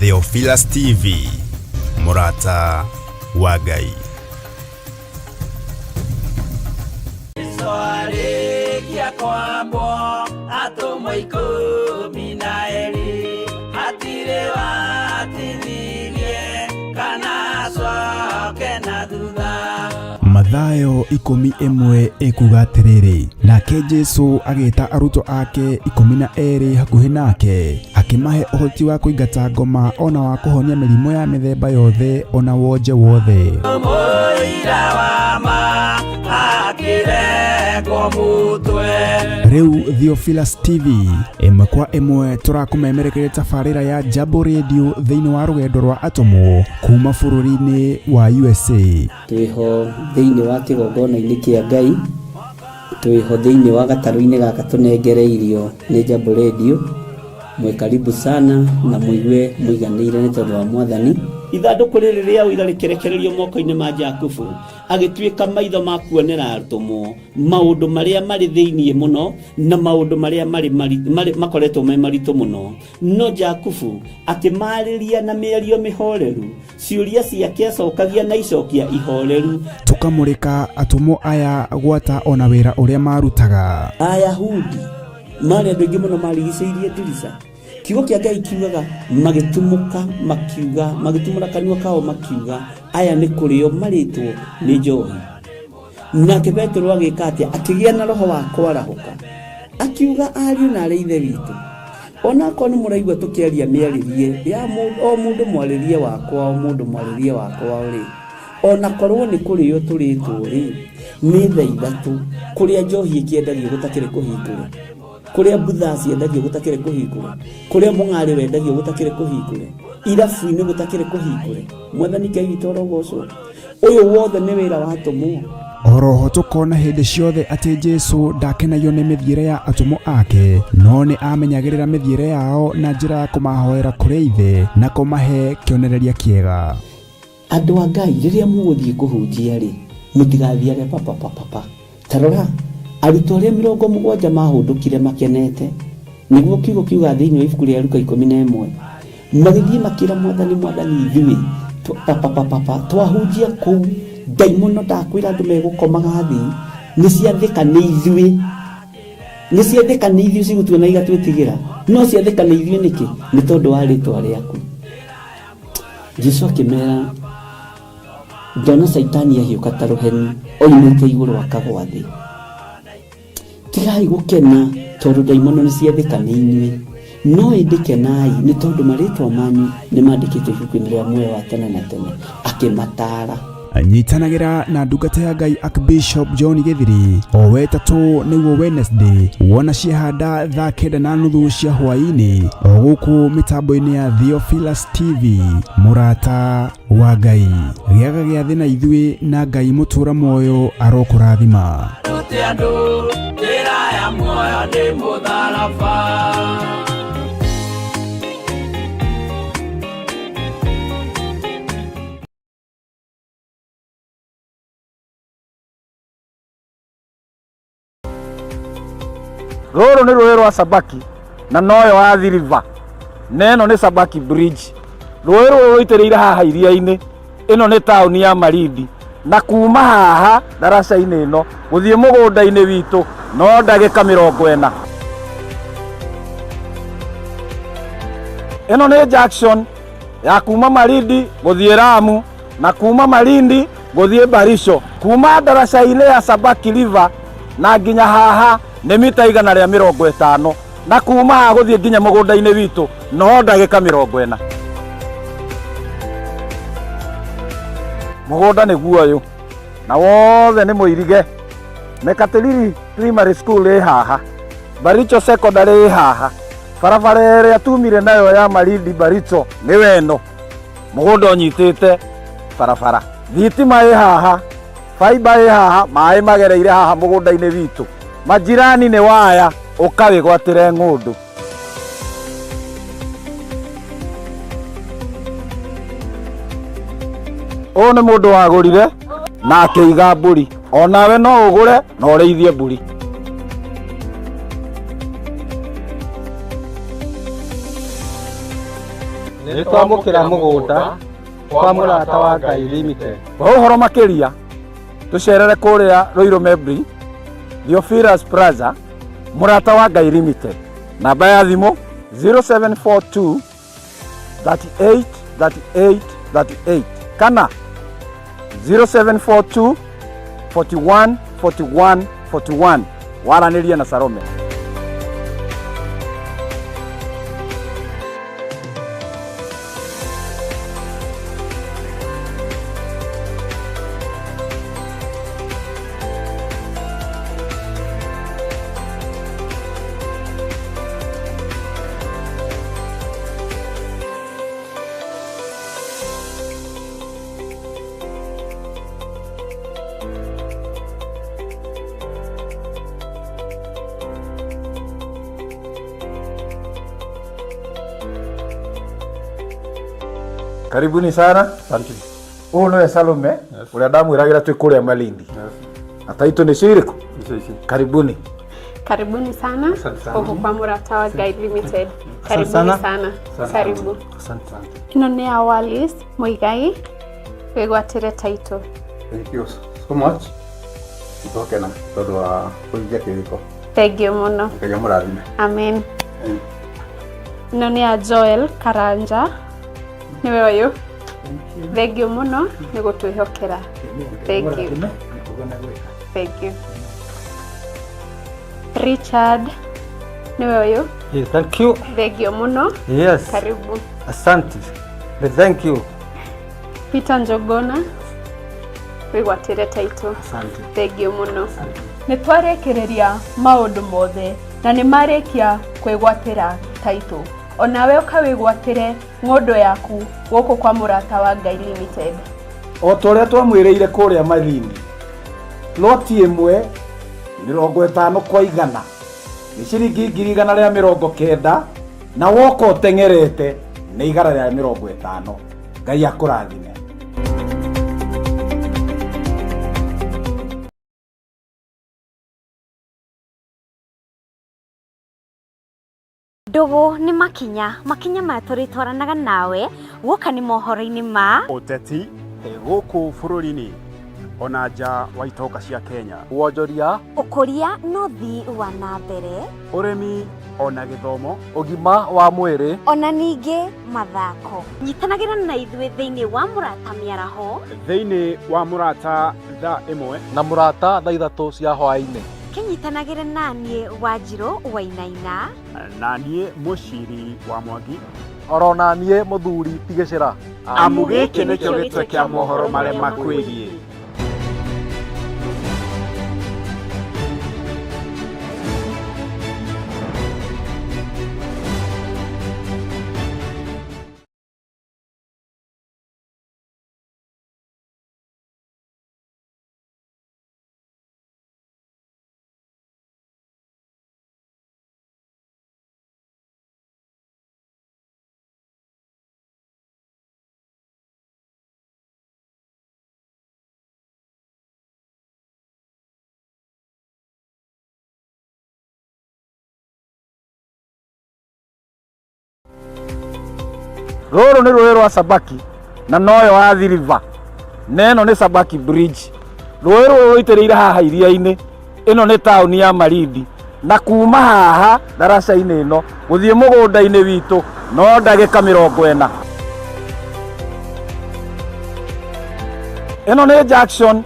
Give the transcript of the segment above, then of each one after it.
Theophilus TV, Murata wa Ngai. Mathayo 11 ekuga atiriri, nake Jesu agita aruto ake 12 hakuhi nake, akimahe uhoti wa kuingata ngoma ona wa kuhonia mirimo ya mithemba yothe ona wonje wothe. Riu Theophilus TV imwe kwa imwe turakumemerekere tafarira ya Jambo Radio thiini wa rugendo rwa atomo kuma bururi-ini wa USA. Twiho thiini wa kigongona-ini kia Ngai, twiho thiini wa gataru-ini gaka tunengereirio ni Jambo Radio. Mwe karibu sana na muigue muiganire ni tondu wa Mwathani. Ithanduku riri ria uira rikerekererio moko-ini ma Jakubu, agituika maitho ma kuonera arutumo maundu maria mari thiini muno na maundu maria mari makoretwo me maritu muno. No Jakubu akimariria na mĩario mĩhoreru, ciuria ciake acokagia na icokia ihoreru. Tukamurika atumo aya gwata ona wira uria marutaga. Ayahudi mari andu aingi muno marigicĩirie ndirica. Kiugo kia Ngai kiugaga magitumuka makiuga, magitumura kanua kao makiuga aya ni kurio maritwo ni njohi. Nake Petro agika atia, akigia na roho wa kwarahuka, akiuga ariu na ari ithe witu, ona ko ni muraigwa tukiaria miaririe ya mundu mwaririe wakwa, o mundu mwaririe wakwa uri ona korwo ni kurio turitwo ri ni thaa ithatu kuria njohi ikiendagio gutakire kuhingura, kuria butha ciendagio gutakire kuhingura, kuria mung'ari wendagio gutakire kuhingura, irabu-ini gutakire kuhingura. Mwathani Ngai witu orogocwo, uyu wothe ni wira wa atomo. Oroho tukona hindi ciothe ati Jesu ndakenagio ni mithiire ya atomo ake, no ni amenyagirira mithiire yao na njira ya kumahoera kuri ithe na kumahe kionereria kiega. Andu a Ngai riria muguthie kuhunjia ri, mutigathiage papa. Tarora arutwo aria 70 mahundukire makenete, niguo kiugo kiuga thiini wa ibuku ria Luka 11, magithie makira Mwathani ithuĩ twahunjia kuu ndaimono ndakwira andu megukomaga thi ni ciathika ni ithuĩ cigutuona igatwĩtigĩra, no ciathika ni ithuĩ niki? Ni tondu wa ritwa riaku. Jesu akimera, ndona Saitani ahiuka ta ruheni oimĩte igũrũ akagwa thĩ. Tigai gukena tondu ndaimono ni ciathika ni inyuĩ, no indikenai ni tondu maritwa manyu ni mandikitwo ibuku-ini ria muoyo wa tene na tene. Akimatara anyitanagira na ndungata ya Ngai Archbishop John Githiri o wetatu niguo Wednesday wona ciahanda thaa 9:30 cia hwaini o guku mitambo-ini ya Theophilus TV, Murata wa Ngai. Giaga gia thina ithuĩ na Ngai mutura moyo arokurathima. Roro ni rũĩ rwa Sabaki na noyo Athi River, neno ni Sabaki Bridge. Rũĩ rũrũ rũitĩrĩire haha iria-inĩ, ĩno nĩ taũni ya Malindi, na kuma haha daraca-inĩ ĩno gũthiĩ mũgũnda-inĩ witũ no ndagĩka 40. Ĩno nĩ junction ya kuma Malindi gũthiĩ Lamu na kuma Malindi gũthiĩ Barisho. Kuma daraca-inĩ ya Sabaki River na nginya haha ni mita 150, na kuma haha gũthiĩ nginya mũgũnda-inĩ witũ no ndagĩka 40. Mũgũnda nĩ guoyũ na wothe nĩ mũirige. Mekatilili Primary School ĩ haha, Baricho Secondary ĩ haha, barabara ĩrĩa tumire nayo ya Malindi Baricho nĩ weno, mũgũnda ũnyitĩte barabara. Thitima ĩ haha, fiber ĩ haha, maĩ magereire haha mũgũnda-inĩ witũ. Majirani nĩ waya ũkawĩgwatĩre ng'ũndũ. Ũyũ nĩ mũndũ wagũrire na akĩiga mbũri, onawe no ũgũre na ũrĩithie mbũri. nĩ twamũkĩra mũgũnda kwa mũrata wa Ngai Limited. Kwa ũhoro makĩria tũcerere kũrĩa Ruiru Mebri Theophilus Plaza mũrata wa Ngai Limited. Namba ya thimũ 0742 38 38 38 kana 0742 41 41 41. Waranĩria na Salome. Karibuni sana. Asante. Huyu nĩwe Salome ũrĩa ndamwĩragĩra twĩ kũrĩa Malindi. Na taitũ nĩ cio irĩkũ? Karibuni. Karibuni sana huku kwa mũrata wa Ngai Limited. Karibuni sana. Karibu. Asante sana. Ĩno nĩ ya Wallace Muigai wĩgwatĩre taitũ. Thank you so much. Itokena tondũ wa kũhingia kĩrĩko. Thengiũ mũno. Ngai amũrathime. Amen. Ĩno nĩ ya Joel Karanja. Niwe ũyũ. Thengiũ mũno nĩ gũtwĩhokera. Thank you. Thank you. Richard niwe ũyũ. Yes, thank you. Thengiũ mũno. Yes. Karibu. Asante. Thank you. Peter Njogona wĩgwatĩre taitũ. Asante. Thengiũ mũno. Nĩ twarĩkĩrĩria maũndũ mothe na nĩ marĩkia kwĩgwatĩra taitũ. Onawe ũkawĩgwatĩre ng'ũndũ yaku gũkũ kwa mũrata wa Ngai Limited. O ta ũrĩa twamwĩrĩire kũrĩa Malindi, loti ĩmwe 50 kwa 100 nĩ ciringi 190 na woka ũteng'erete nĩ 150. Ngai akũrathime. Ndugu ni makinya maya tũrĩtwaranaga nawe gũka nĩ mohoro-inĩ ma ũteti gũkũ bũrũri-inĩ ona nja wa itoka cia Kenya, wonjoria, ũkũria na ũthii wa na mbere, ũrĩmi ona gĩthomo, ũgima wa mwĩrĩ ona ningĩ mathako. Nyitanagĩra na ithuĩ thĩinĩ wa mũrata mĩaraho, thĩinĩ wa mũrata thaa 1 na mũrata thaa 3 cia hwaĩ-inĩ. Kĩnyitanagĩra naniĩ Wanjirũ Wainaina na niĩ Mũciri wa Mwangi, oro na niĩ Mũthuri Tigĩcĩra. amu gĩkĩ nĩkĩo gĩtwe kĩa mohoro marĩa makwĩgiĩ. Rũrũ nĩ rũĩ rwa Sabaki na noyo wa River. Neno nĩ Sabaki Bridge. Rũĩ rũrũ rũitĩrĩire haha iria-inĩ. Ĩno nĩ taũni ya Malindi. Na kuma haha daraca-inĩ ĩno gũthiĩ mũgũnda-inĩ witũ no ndagĩka 40. Ĩno nĩ junction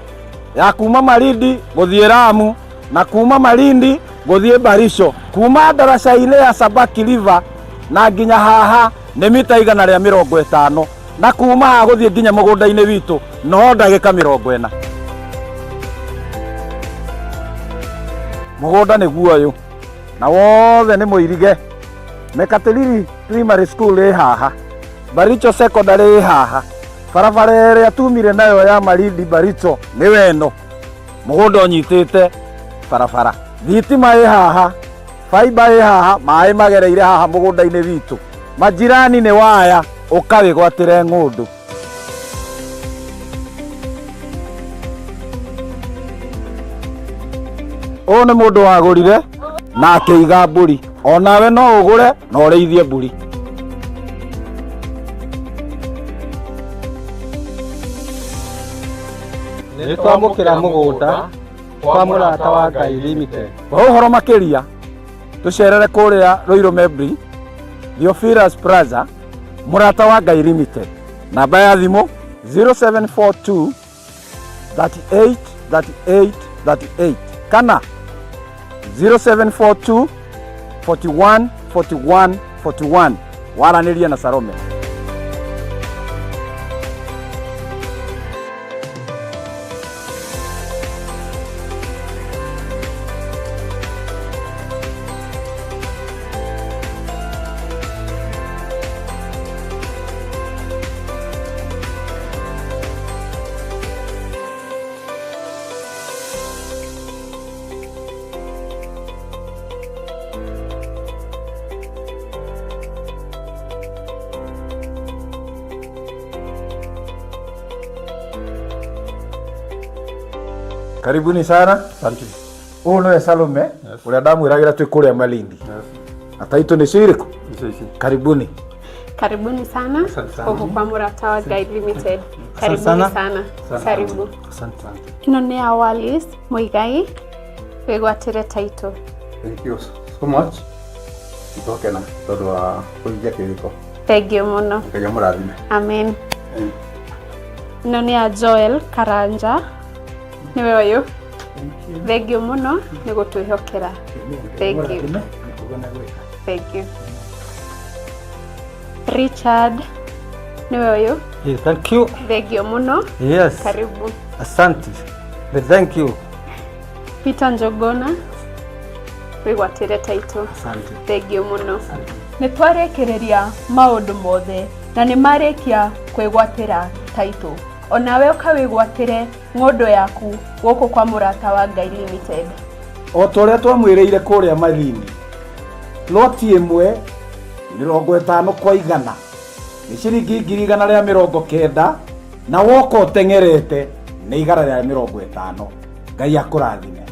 ya kuma Malindi gũthiĩ Lamu na kuma Malindi gũthiĩ Barisho. Kuma daraca-inĩ ya Sabaki River na nginya haha nĩ mita 150 na kuma haha gũthiĩ nginya mũgũnda-inĩ witũ no ndagĩka 40. Mũgũnda nĩguo ũyũ na wothe nĩ mũirige. Mekatilili Primary School ĩ haha, Baricho Secondary ĩ haha, barabara ĩrĩa tumire nayo ya Malindi Baricho nĩ weno. Mũgũnda ũnyitĩte barabara, thitima ĩ haha, fiber ĩ haha, maĩ magereire haha mũgũnda-inĩ witũ. Majirani nĩ waya ũkawĩgwatĩre ng'ũndũ. Ũyũ nĩ mũndũ wagũrire na akĩiga mbũri. Onawe no ũgũre na ũrĩithie mbũri. nitwamukira mugunda kwa murata wa Ngai Limited. Kwa uhoro makiria tucerere kuria Ruiru Mebri Theophilus Plaza murata wa Ngai Limited. Namba ya thimu 0742 38 38 38 kana 0742 41 41 41. Waraniria na Salome. Karibuni sana. Asante. Huyu ni Salome. Yes. Ule damu iragira twi kuria Malindi. Yes. Ataito ni shiriko. Yes. Karibuni. Karibuni sana huko kwa murata wa Ngai Limited. Karibuni sana. Karibu. Asante. Ino ni Awalis Muigai wigwatire title. Thank you so much. Nitoke na tondu wa kuingia kiriko. Thank you muno. Ngai murathime. Amen. Ino ni ya Joel Karanja. Niwe uyu. Thank you muno ni gutwihokera. Thank you. Thank you. Richard niwe uyu. Yes, thank you. Thank you muno. Yes. Karibu. Asante. Thank you. Peter Njogona wigwatire title. Asante. Thank you muno. Nĩ twarekereria maũndũ mothe na nĩ marĩkia kwĩgwatĩra title. Onawe ũkawĩgwatĩre ng'ondo yaku gũkũ kwa murata wa Ngai Limited. O toria twamwĩrĩire kuria Malindi. Loti imwe 50 kwa 100. Ni ciringi 190 na woko tengerete ni 150. Ngai akũrathime.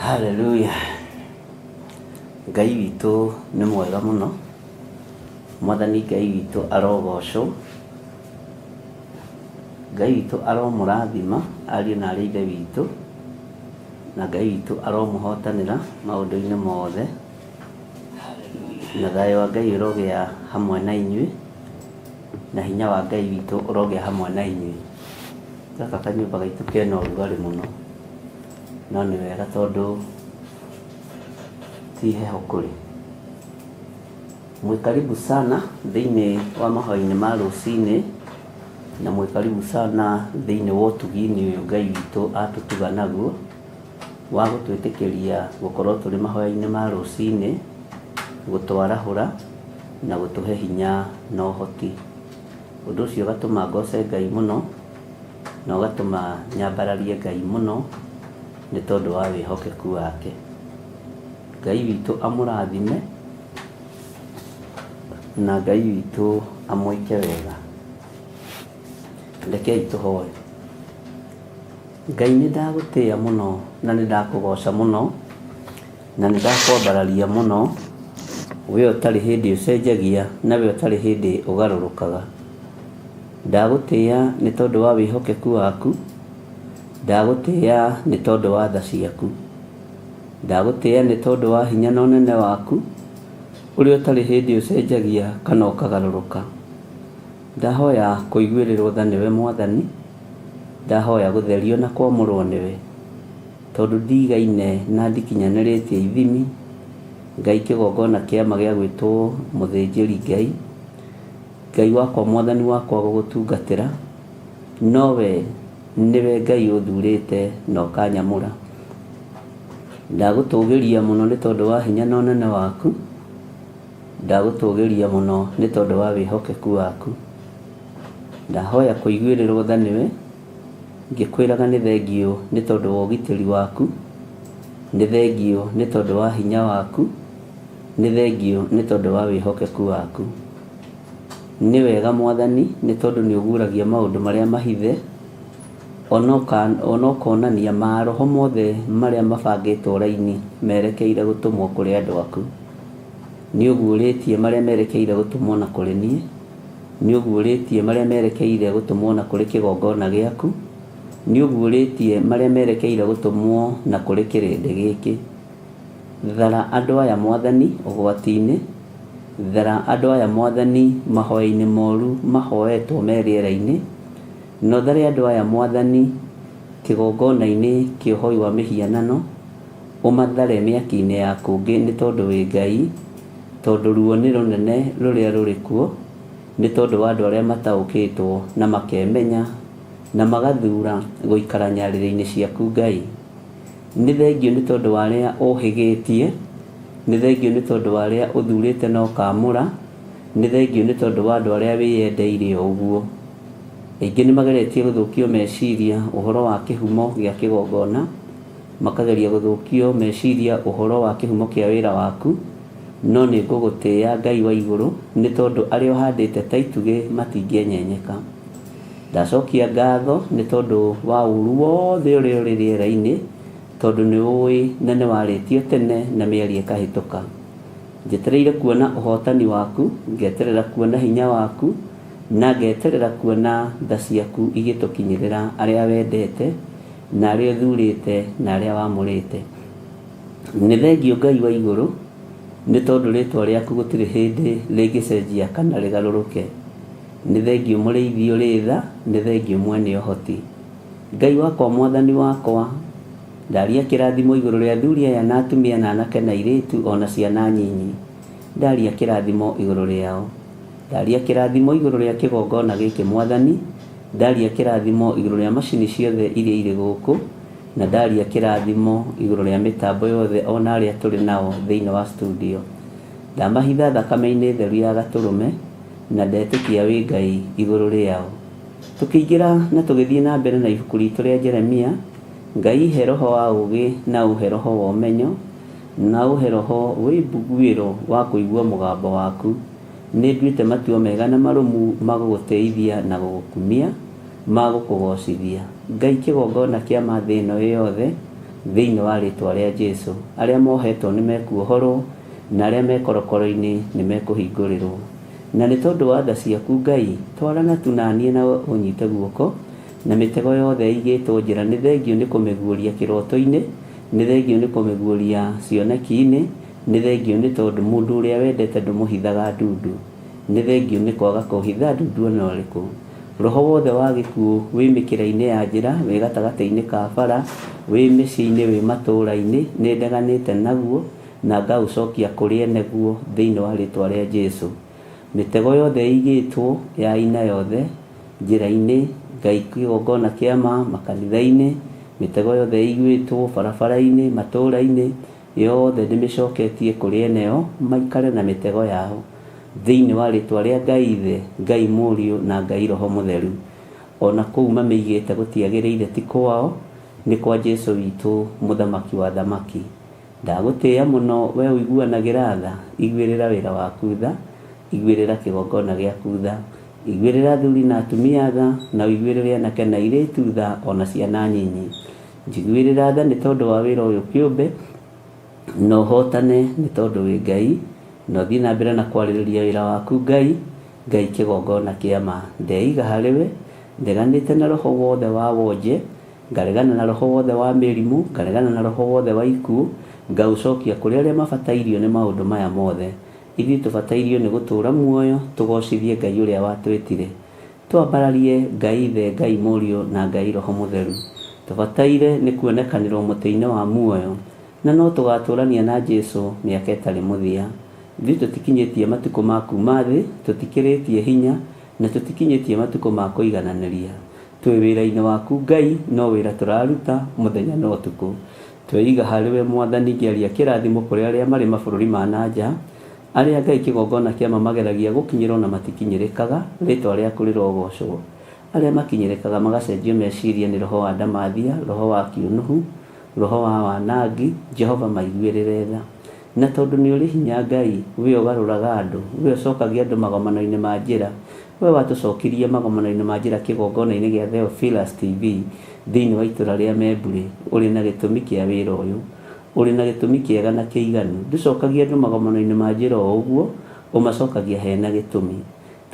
Haleluya. Ngai witũ nĩ mwega mũno. Mwathani Ngai witũ arogocwo. Ngai witũ aromũrathima ariũ na arĩ ithe witũ. Na Ngai witũ aromũhotanĩra maũndũ-inĩ mothe. Na thayũ wa Ngai ũrogĩa hamwe na inyuĩ. Na hinya wa Ngai witũ ũrogĩa hamwe na inyuĩ. Gaka kanyũmba gaitũ kena ũrugarĩ mũno. No nĩ wega tondũ ti heho kũrĩ. Mwĩkaribu sana thĩinĩ wa mahoya-inĩ ma rũcinĩ na mwĩkaribu sana thĩinĩ wa ũtugi-inĩ ũyũ Ngai witũ atũtuga naguo wa gũtwĩtĩkĩria gũkorwo tũrĩ mahoya-inĩ ma rũcinĩ, gũtwarahũra na gũtũhe hinya na ũhoti. Ũndũ ũcio ũgatũma ngoce Ngai mũno na ũgatũma nyambararie Ngai mũno nĩ tondũ wa wĩhokeku wake. Ngai witũ amũrathime na Ngai witũ amwĩke wega. Rekei tũhoe. Ngai nĩ ndagũtĩĩa mũno na nĩ ndakũgoca mũno na nĩ ndakwambararia mũno, we ũtarĩ hĩndĩ ũcenjagia na we ũtarĩ hĩndĩ ũgarũrũkaga. Ndagũtĩĩa nĩ tondũ wa wĩhokeku waku. Ndagũtĩĩa nĩ tondũ wa tha ciaku. Ndagũtĩĩa nĩ tondũ wa hinya na ũnene waku ũrĩa ũtarĩ hĩndĩ ũcenjagia kana ũkagarũrũka. Ndahoya kũiguĩrĩrwo tha nĩwe Mwathani ndahoya gũtherio na kwamũrwo nĩwe, tondũ ndigaine na ndikinyanĩrĩtie ithimi. Ngai kĩgongona kĩama gĩa gwĩtwo mũthĩnjĩri Ngai, Ngai wakwa mwathani wakwa gũgũtungatĩra, nowe nĩwe Ngai ũthurĩte na ũkanyamũra. Ndagũtũgĩria mũno nĩ tondũ wa hinya na ũnene waku, ndagũtũgĩria mũno nĩ tondũ wa wĩhokeku waku. Ndahoya kũiguĩrĩrwo tha nĩwe, ngĩkwĩraga nĩ thengio nĩ tondũ wa ũgitĩri waku, nĩ thengio nĩ tondũ wa hinya waku, nĩ thengio nĩ tondũ wa wĩhokeku waku. Nĩ wega Mwathani nĩ tondũ nĩ ũguragia maũndũ marĩa mahithe, ona ũkonania maroho mothe marĩa mabangĩtwo raini merekeire gũtũmwo kũrĩ andũ aku. Nĩ ũguũrĩtie marĩa merekeire gũtũmwo na kũrĩ niĩ, nĩ ũguũrĩtie marĩa merekeire gũtũmwo na kũrĩ kĩgongona gĩaku, nĩ ũguũrĩtie marĩa merekeire gũtũmwo na kũrĩ kĩrĩndĩ gĩkĩ. Thara andũ aya Mwathani ũgwati-inĩ, thara andũ aya Mwathani mahoya-inĩ moru mahoetwo me rĩera-inĩ, no thare andũ aya Mwathani kĩgongona-inĩ kĩa ũhoi wa mĩhianano, ũmathare mĩaki-inĩ ya kũngĩ nĩ tondũ wĩ Ngai, tondũ ruo nĩ rũnene rũrĩa rũrĩ kuo, nĩ tondũ wa andũ arĩa mataũkĩtwo na makemenya na magathura gũikara nyarĩrĩ-inĩ ciaku Ngai. Nĩ thengio nĩ tondũ wa arĩa ũhĩgĩtie, nĩ thengio nĩ tondũ wa arĩa ũthurĩte na ũkamũra, nĩ thengio nĩ tondũ wa andũ arĩa wĩyendeire ũguo. Aingĩ nĩ mageretie gũthũkio meciria ũhoro wa kĩhumo gĩa kĩgongona, makageria gũthũkio meciria ũhoro wa kĩhumo kĩa wĩra waku, no nĩ ngũgũtĩĩa Ngai wa igũrũ nĩ tondũ arĩa ũhandĩte ta itugĩ matingĩenyenyeka. Ndacokia ngatho nĩ tondũ wa ũru wothe ũrĩa ũrĩ rĩera-inĩ, tondũ nĩ ũĩ na nĩ warĩtio tene na mĩario ĩkahĩtũka. Njetereire kuona ũhotani waku, ngeterera kuona hinya waku, na ngeterera kuona tha ciaku igĩtũkinyĩrĩra arĩa wendete na arĩa ũthurĩte na arĩa wamũrĩte. Nĩ thengio Ngai wa igũrũ nĩ tondũ rĩtwa rĩaku gũtirĩ hĩndĩ rĩngĩcenjia kana rĩgarũrũke. Nĩ thengio mũrĩithi ũrĩ tha, nĩ thengio mwene ũhoti. Ngai wakwa Mwathani wakwa, ndaria kĩrathimo igũrũ rĩa athuri aya na atumia na anake na airĩtu ona ciana nyinyi. Ndaria kĩrathimo igũrũ rĩao, ndaria kĩrathimo igũrũ rĩa kĩgongona gĩkĩ Mwathani, ndaria kĩrathimo igũrũ rĩa macini ciothe iria irĩ gũkũ, na ndaria kĩrathimo igũrũ rĩa mĩtambo yothe ona arĩa tũrĩ nao thĩinĩ wa studio. Ndamahitha thakame-inĩ theru ya Gatũrũme, na ndetĩkia wĩ Ngai igũrũ rĩao. Tũkĩingĩra na tũgĩthiĩ na mbere na ibuku ritũ rĩa Jeremia, Ngai he roho wa ũgĩ na ũhe roho wa ũmenyo, na ũhe roho wĩmbuguĩro wa kũigua mũgambo waku. Nĩ nduĩte matua mega na marũmu ma gũgũteithia na gũgũkumia, ma gũkũgocithia. Ngai kĩgongona kĩa mathĩ ĩno yothe thĩinĩ wa rĩtwa rĩa Jesũ. Arĩa mohetwo nĩ mekuohorwo, na arĩa me korokoro-inĩ nĩ mekũhingũrĩrwo. Na nĩ tondũ wa tha ciaku Ngai, twarana tu naniĩ na ũnyite guoko, na mĩtego yothe ĩigĩtwo njĩra. Nĩ thengio nĩ kũmĩguũria kĩroto-inĩ, nĩ thengio nĩ kũmĩguũria cioneki-inĩ, nĩ thengio nĩ tondũ mũndũ ũrĩa wendete ndũmũhithaga ndundu, nĩ thengio nĩ kwaga kũhitha ndundu ona ũrĩkũ. Roho wothe wa gĩkuũ wĩ mĩkĩra-inĩ ya njĩra, wĩ gatagatĩ-inĩ ka bara, wĩ mĩciĩ-inĩ, wĩ matũũra-inĩ, nĩ ndeganĩte naguo na ngaũcokia kũrĩ ene guo thĩinĩ wa rĩtwa rĩa Jesũ. Mĩtego yothe ĩigĩtwo ya aina yothe njĩra-inĩ, Ngai kĩgongona kĩama makanitha-inĩ, mĩtego yothe ĩigĩtwo barabara-inĩ, matũũra-inĩ, yothe ndĩmĩcoketie kũrĩ eneo maikare na mĩtego yao thĩinĩ wa rĩtwa rĩa Ngai Ithe, Ngai Mũriũ na Ngai Roho Mũtheru. Ona kũu mamĩigĩte gũtiagĩrĩire ti kwao, nĩ kwa Jesũ witũ mũthamaki wa thamaki. Ndagũtĩĩa mũno we ũiguanagĩra tha, iguĩrĩra wĩra waku tha, iguĩrĩra kĩgongona gĩaku tha, iguĩrĩra athuri na atumia tha, na iguĩrĩre anake na airĩtu tha ona ciana nyinyi. Njiguĩrĩra tha nĩ tondũ wa wĩra ũyũ kĩũmbe, na ũhotane nĩ tondũ wĩ Ngai, na ũthiĩ na mbere na kwarĩrĩria wĩra waku Ngai, Ngai kĩgongona kĩama. Ndeiga harĩwe, ndeganĩte na roho wothe wa wonje, ngaregana na roho wothe wa mĩrimũ, ngaregana na roho wothe wa ikuũ, ngaũcokia kũrĩ arĩa mabatairio nĩ maũndũ maya mothe. Ithuĩ tũbatairio nĩ gũtũũra muoyo, tũgocithie Ngai ũrĩa watwĩtire. twambararie Ngai Ithe, Ngai Mũriũ na Ngai Roho Mũtheru. Tũbataire nĩ kuonekanĩrwo mũtĩ-inĩ wa muoyo, na no tũgatũrania na Jesũ mĩaka ĩtarĩ mũthia. Ithuĩ tũtikinyĩtie matukũ ma kuuma thĩ, tũtikĩrĩtie hinya na tũtikinyĩtie matukũ ma kũigananĩria. Twĩ wĩra-inĩ waku Ngai, no wĩra tũraruta mũthenya na ũtukũ. Tweiga harĩwe Mwathani, ngĩaria kĩrathimo kũrĩ arĩa marĩ mabũrũri ma nanja, arĩa Ngai kĩgongona kĩama mageragia gũkinyĩrwo na matikinyĩrĩkaga, rĩtwa rĩaku rĩrogocwo. Arĩa makinyĩrĩkaga magacenjio meciria nĩ roho wa ndamathia, roho wa kiũnũhu, roho wa wanangi. Jehova maiguĩrĩre tha. Na tondũ nĩ ũrĩ hinya Ngai, we ũgarũraga andũ, we ũcokagia andũ magomano-inĩ ma njĩra, we watũcokirie magomano-inĩ ma njĩra kĩgongona-inĩ gĩa Theophilus TV thĩinĩ wa itũra rĩa Membure. Ũrĩ na gĩtũmi kĩa wĩra ũyũ, ũrĩ na gĩtũmi kĩega na kĩiganu. Ndũcokagia andũ magomano-inĩ ma njĩra o ũguo, ũmacokagia hena gĩtũmi.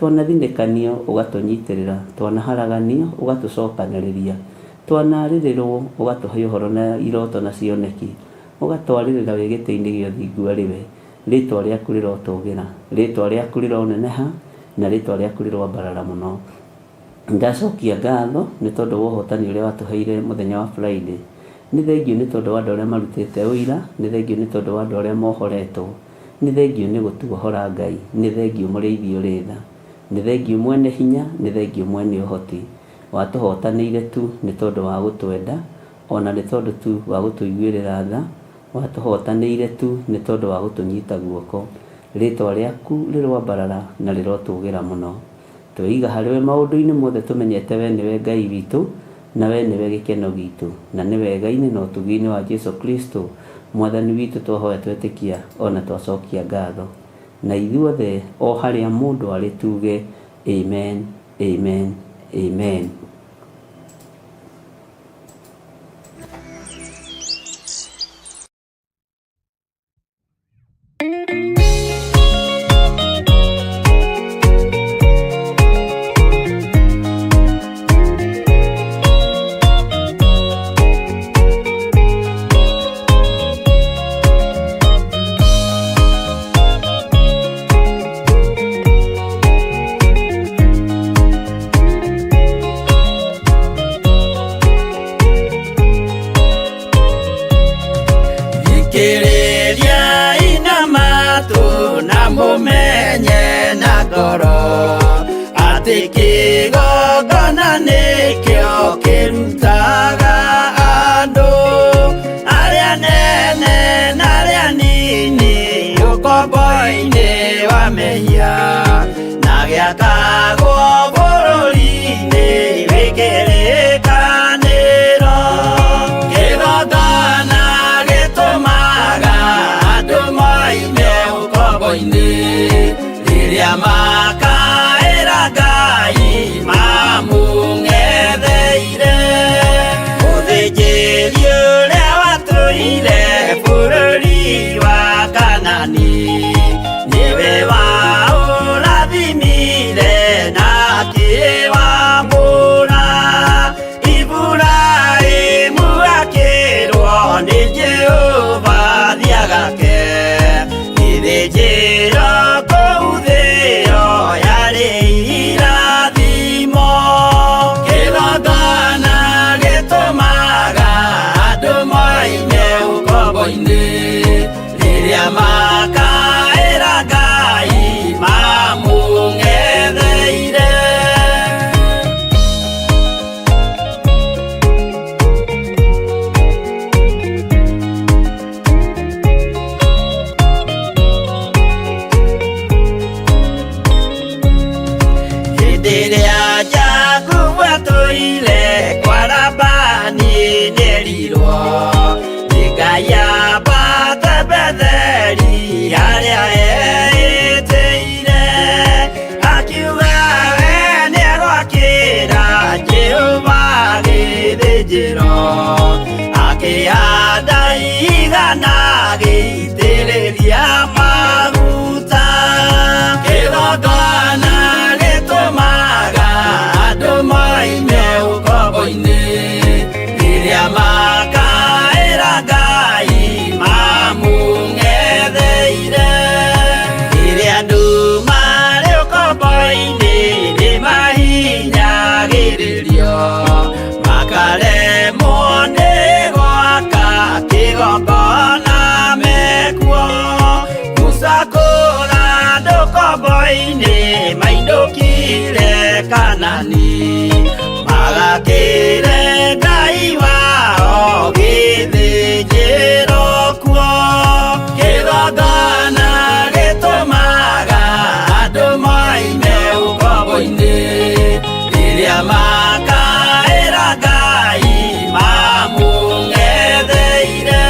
Twanathinĩkanio ũgatũnyitĩrĩra, twanaharaganio ũgatũcokanĩrĩria, twanarĩrĩrwo ũgatũhe ũhoro na iroto na cioneki, ũgatwarĩrĩra wĩ gĩtĩ-inĩ gĩa ũthingu arĩ we. Rĩtwa rĩaku rĩrotũgĩra, rĩtwa rĩaku rĩroneneha, na rĩtwa rĩaku rĩrombarara mũno. Ndacokia ngatho nĩ tondũ wa ũhotani ũrĩa watũheire mũthenya wa Friday. Nĩ thengiũ nĩ tondũ wa andũ arĩa marutĩte ũira, nĩ thengiũ nĩ tondũ wa andũ arĩa mohoretwo, nĩ thengiũ nĩ gũtuohora Ngai, nĩ thengiũ mũrĩithi ũrĩ tha, nĩ thengiũ mwene hinya, nĩ thengiũ mwene ũhoti. Watũhotanĩire tu nĩ tondũ wa gũtwenda, ona nĩ tondũ tu wa gũtũiguĩrĩra tha. Watũhotanĩire tu nĩ tondũ wa gũtũnyita guoko. Rĩtwa rĩaku rĩrombarara na rĩrotũgĩra mũno. Tweiga harĩwe maũndũ-inĩ mothe tũmenyete we nĩwe Ngai witũ, na we nĩwe gĩkeno gitũ, na nĩ wega-inĩ na ũtugi-inĩ wa Jesũ Kristo Mwathani witũ twahoya twetĩkia, ona twacokia ngatho. Na ithuothe o harĩa mũndũ arĩ tuge amen, amen, amen. Rĩrĩa maka Kanani magakire Ngai wao githĩnjĩro kuo kĩgongona gĩtũmaga andũ moime ũkombo-inĩ rĩrĩa makaĩra Ngai mamũng'etheire.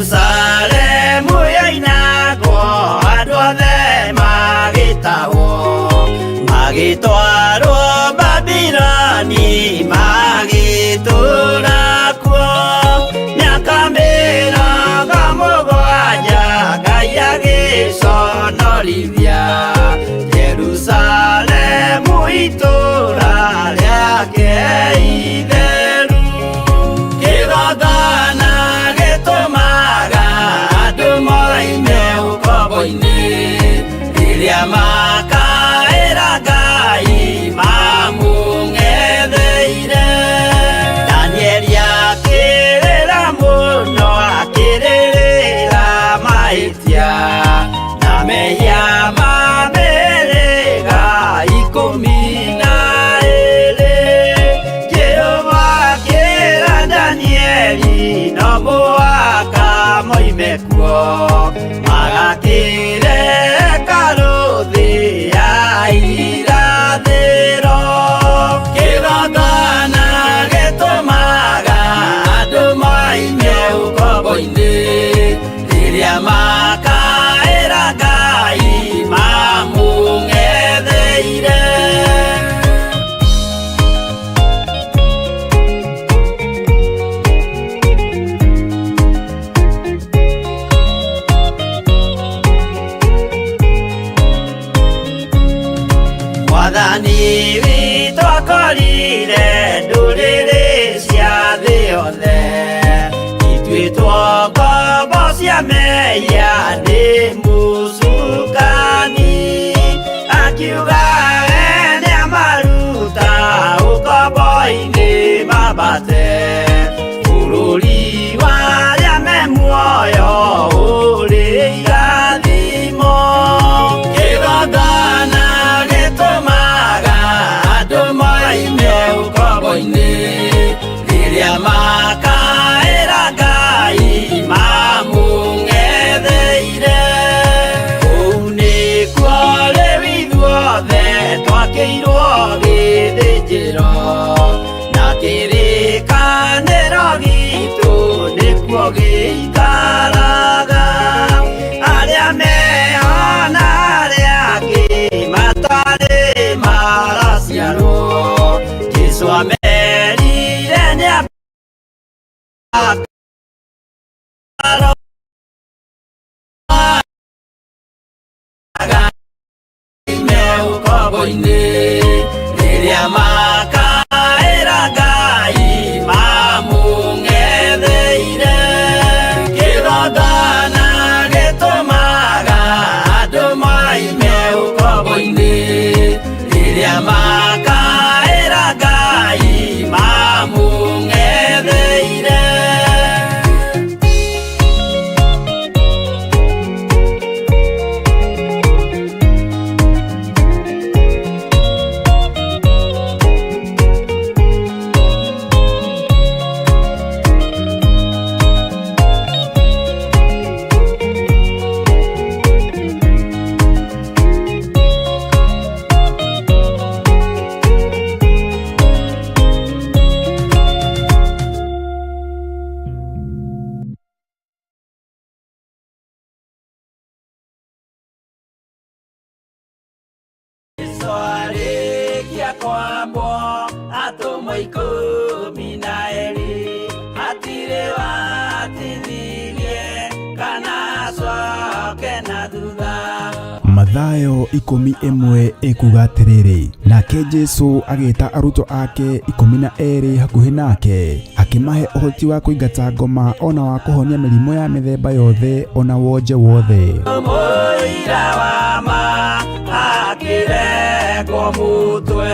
Jerusalemu yainagwo andũ othe magĩtahwo magĩtwarwo Babironi magĩtũũra kuo mĩaka mĩrongo mũgwanja Ngai agĩconorithia Jerusalemu itũũra rĩake itheru. Kĩgongona gĩtũmaga andũ moime ũkombo-inĩ rĩrĩa makaĩra Ngai mamũng'etheire. Danieli akĩrĩra mũno akĩrĩrĩra mahĩtia na mehia ma mĩhĩrĩga 12. Jehova akĩra Danieli no mũhaka moime kuo magakĩre hekarũ thĩ ya irathĩro. Kĩgongona gĩtũmaga andũ moime ũkombo-inĩ rĩrĩa makaĩra Ngai mamũng'etheire. Mwathani witũ akorire ndũrĩrĩ cia thĩ yothe ituĩtwo ngombo cia mehia nĩ mũcukani, akiuga we nĩamaruta ũkombo-inĩ mambate bũrũri warĩa me muoyo ũrĩ irathimo. Kĩgongona gĩtũmaga andũ moime ũkombo-inĩ rĩrĩa makaĩra Ngai mamũng'etheire. Kũu nĩkuo rĩu ithuothe twakĩirwo gĩthĩnjĩro na kĩrĩkanĩro gitũ nĩkuo gĩikaraga. Arĩa mehona arĩa angĩ matarĩ maraciarwo Jesũ amerire nĩakarwo moime ũkombo-inĩ rĩrĩa makaĩra Ngai mamũng'etheire. Kĩgongona gĩtũmaga andũ moime ũkombo-inĩ rĩrĩa makaĩra Ngai mamũng'etheire. Arĩkia kwambwo atũmwo 12 hatirĩ watithirie kana acoke na thutha. Mathayo 11 ikuga atĩrĩrĩ, nake Jesũ agĩta arutwo ake 12 hakuhĩ nake akĩmahe ũhoti wa kũingata ngoma ona wa kũhonia mĩrimũ ya mĩthemba yothe ona wonje wothe. Mũira wa ma akĩrengwo mũtwe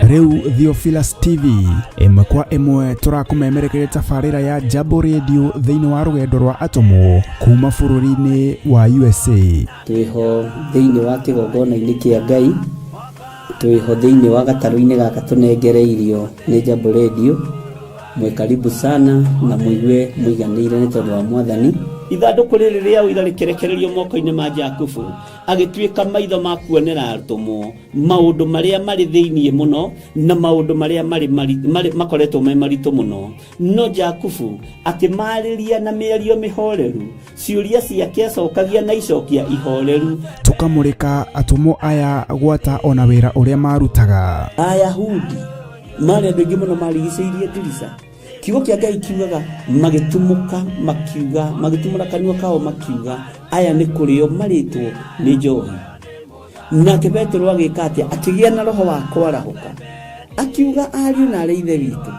Riu Theophilus TV imwe kwa imwe turakumemerekeria tabarira ya Jambo Radio thiini wa rugendo rwa atomo kuma bururi-ini wa USA. Twiho thiini wa kigongona-ini kia Ngai, twiho thiini wa gataru-ini gaka tunengereirio ni Jambo Radio. Mwe karibu sana na muigue muiganire ni tondu wa Mwathani. Ithanduku riri ria uira rikerekererio moko-ini ma Jakubu agituika maitho ma kuonera atumo maundu maria mari thiini muno na maundu maria mari makoretwo me maritu muno. No Jakubu akimariria na mĩario mĩhoreru, ciuria ciake acokagia na icokia ihoreru. Tukamurika atumo aya gwata ona wira uria marutaga. Ayahudi mari andu aingi muno marigicĩirie ndirica. Kiugo kia Ngai kiugaga magitumuka makiuga, magitumura kanua kao makiuga aya ni kurio maritwo ni njohi. Nake Petero agika atia akigia na roho wa kwarahuka akiuga ariu na ari ithe witu,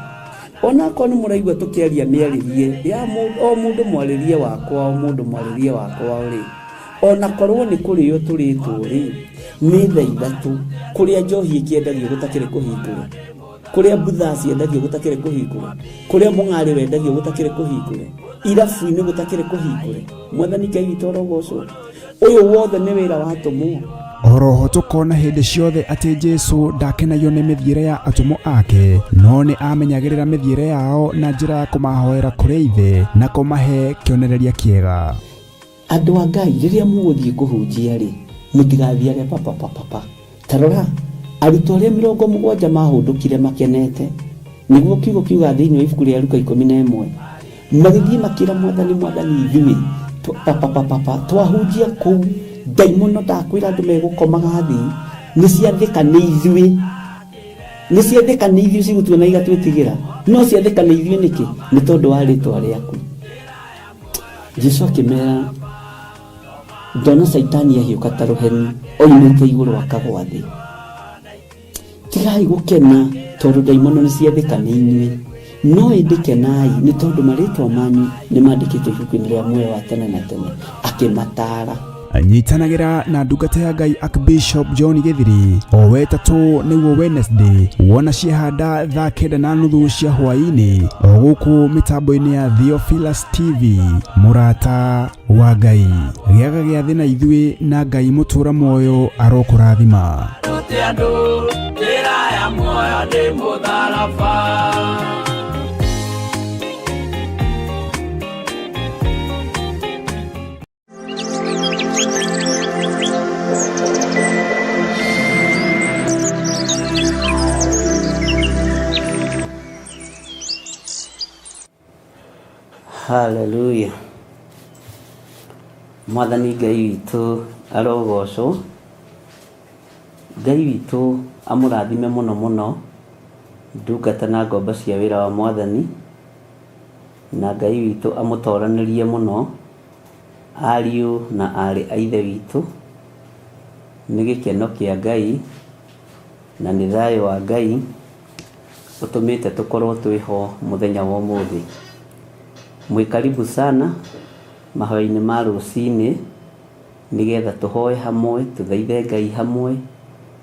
ona ko ni muraigua tukiaria miaririe ya mundu mwaririe wakwa o mundu mwaririe wakwa uri ona korwo ni kurio turitwo ri ni thaa ithatu kuria njohi ikiendagio gutakire kuhingura, kuria butha ciendagio gutakire kuhingura, kuria mung'ari wendagio gutakire kuhingura, irabu-ini gutakire kuhingura. Mwathani Ngai witũ arogocwo. Uyu wothe ni wira wa atumo. Oroho tukona hindi ciothe ati Jesu ndakenagio ni mithiire ya atumo ake, no ni amenyagirira mithiire yao na njira ya kumahoera kuri ithe na kumahe kionereria kiega. Andu a Ngai riria muguthie kuhunjia ri mutigathiage papa. Tarora arutwo aria 70 mahundukire makenete, niguo kiugo kiuga thiini wa ibuku ria Luka 11 magithie makira Mwathani ithuĩ twahunjia kuu ndaimono ndakwira andu megukomaga thi ni ciathika ni ithuĩ cigutuona igatwĩtigĩra, no ciathika ni ithuĩ niki? Ni tondu wa rĩtwa rĩaku. Jesu akimera ndona Saitani ahiuka ta rũheni oimĩte igũrũ akagwa thĩ. Tigai gukena tondu ndaimono ni ciathika ni inyuĩ, no indikenai ni tondu maritwa manyu ni mandikitwo ibuku-ini ria muoyo wa tene na tene. Akimatara anyitanagira na ndungata ya Ngai Archbishop John Githiri o wetatu niguo Wednesday wona ciehanda thaa 9:30 cia hwaini o guku mitambo-ini ya Theophilus TV. Murata wa Ngai giaga gia thina ithuĩ na Ngai mutura muoyo arokurathima. Hallelujah. Mwathani Ngai witũ arogocwo. Ngai witũ amũrathime mũno mũno ndungata na ngombo cia wĩra wa Mwathani, na Ngai witũ amũtoranĩrie mũno ariũ na arĩ a ithe witũ. Nĩ gĩkeno kĩa Ngai na nĩ thayũ wa Ngai ũtũmĩte tũkorwo twĩho mũthenya wa ũmũthĩ. Mwĩ karibu sana mahoya-inĩ ma rũcinĩ nigetha tũhoe hamwe, tũthaithe Ngai hamwe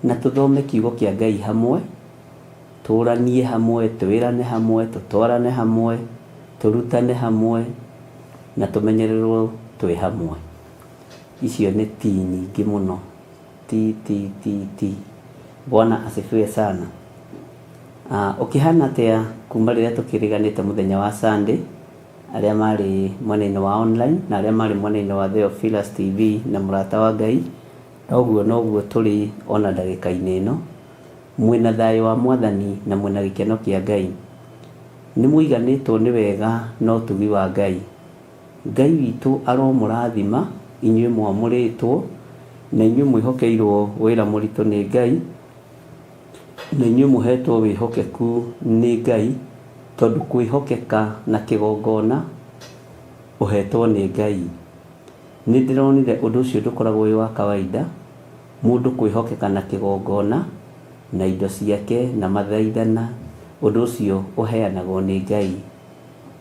na tũthome kiugo kĩa Ngai hamwe, tũranie hamwe, twĩrane hamwe, tũtwarane hamwe, tũrutane hamwe na tũmenyererwo twĩ hamwe. Icio nĩ ti nyingĩ mũno, ti. Bwana asifiwe sana. Ukihana atia kuma rĩrĩa tũkĩriganĩte mũthenya wa Sunday, arĩa marĩ mwena-inĩ wa online na arĩa marĩ mwena-inĩ wa Theophilus TV na Murata wa Ngai, noguo tũrĩ ona ndagĩka-inĩ ĩno, mwĩna thayũ wa Mwathani na mwĩna gĩkeno kĩa Ngai. Nĩ mũiganĩtwo nĩ wega na ũtugi wa Ngai. Ngai witũ aromũrathima inyuĩ mwamũrĩtwo na inyuĩ mwĩhokeirwo wĩra mũritũ nĩ Ngai, na inyuĩ mũhetwo wĩhokeku nĩ Ngai, tondu kwĩhokeka na kĩgongona ũhetwo nĩ Ngai. Nĩ ndĩronire ũndũ ũcio ndũkoragwo wĩ wa kawaida, mũndũ kwĩhokeka na kĩgongona na indo ciake na mathaithana, ũndũ ũcio ũheanagwo nĩ Ngai.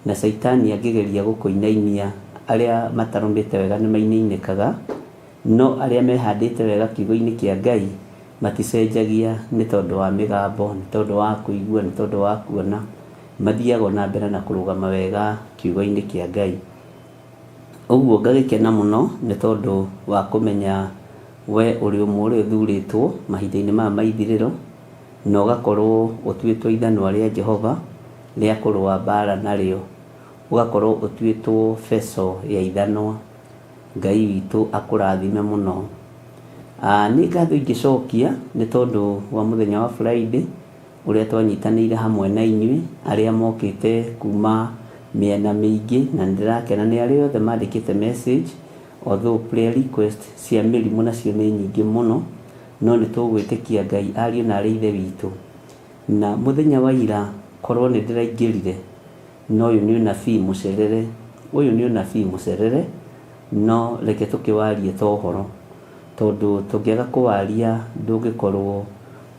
Na Saitani angĩgeria gũkũinainia arĩa matarũmĩte wega nĩ maininĩkaga, no arĩa mehandĩte wega kiugo-inĩ kĩa Ngai maticenjagia nĩ tondũ wa mĩgambo, nĩ tondũ wa kũigua, nĩ tondũ wa kuona, mathiaga na mbere na kũrũgama wega kiugo-inĩ kĩa Ngai. Ũguo ngagĩkena mũno nĩ tondũ wa kũmenya we ũrĩ ũmwe ũrĩa ũthurĩtwo mahinda-inĩ maya ma ithirĩro, na ũgakorwo ũtuĩtwo ithanwa rĩa Jehova rĩa kũrũa mbara narĩo, ũgakorwo ũtuĩtwo feco ya ithanwa. Ngai witũ akũrathime mũno. Nĩ ngatho ingĩcokia nĩ tondũ wa mũthenya wa Friday ũrĩa twanyitanĩire hamwe na inyuĩ arĩa mokĩte kuma mĩena mĩingĩ, na nĩndĩrakena nĩ arĩa othe mandĩkĩte message, although prayer request cia mĩrimũ nacio nĩ nyingĩ mũno, no nĩ tũgwĩtĩkia Ngai ariũ na arĩ ithe witũ. Na mũthenya wa ira korwo nĩ ndĩraingĩrire, no ũyũ nĩ ũnabii mũcerere, ũyũ nĩ ũnabii mũcerere, no reke tũkĩwarie ta ũhoro, tondũ tũngĩaga kũwaria ndũngĩkorwo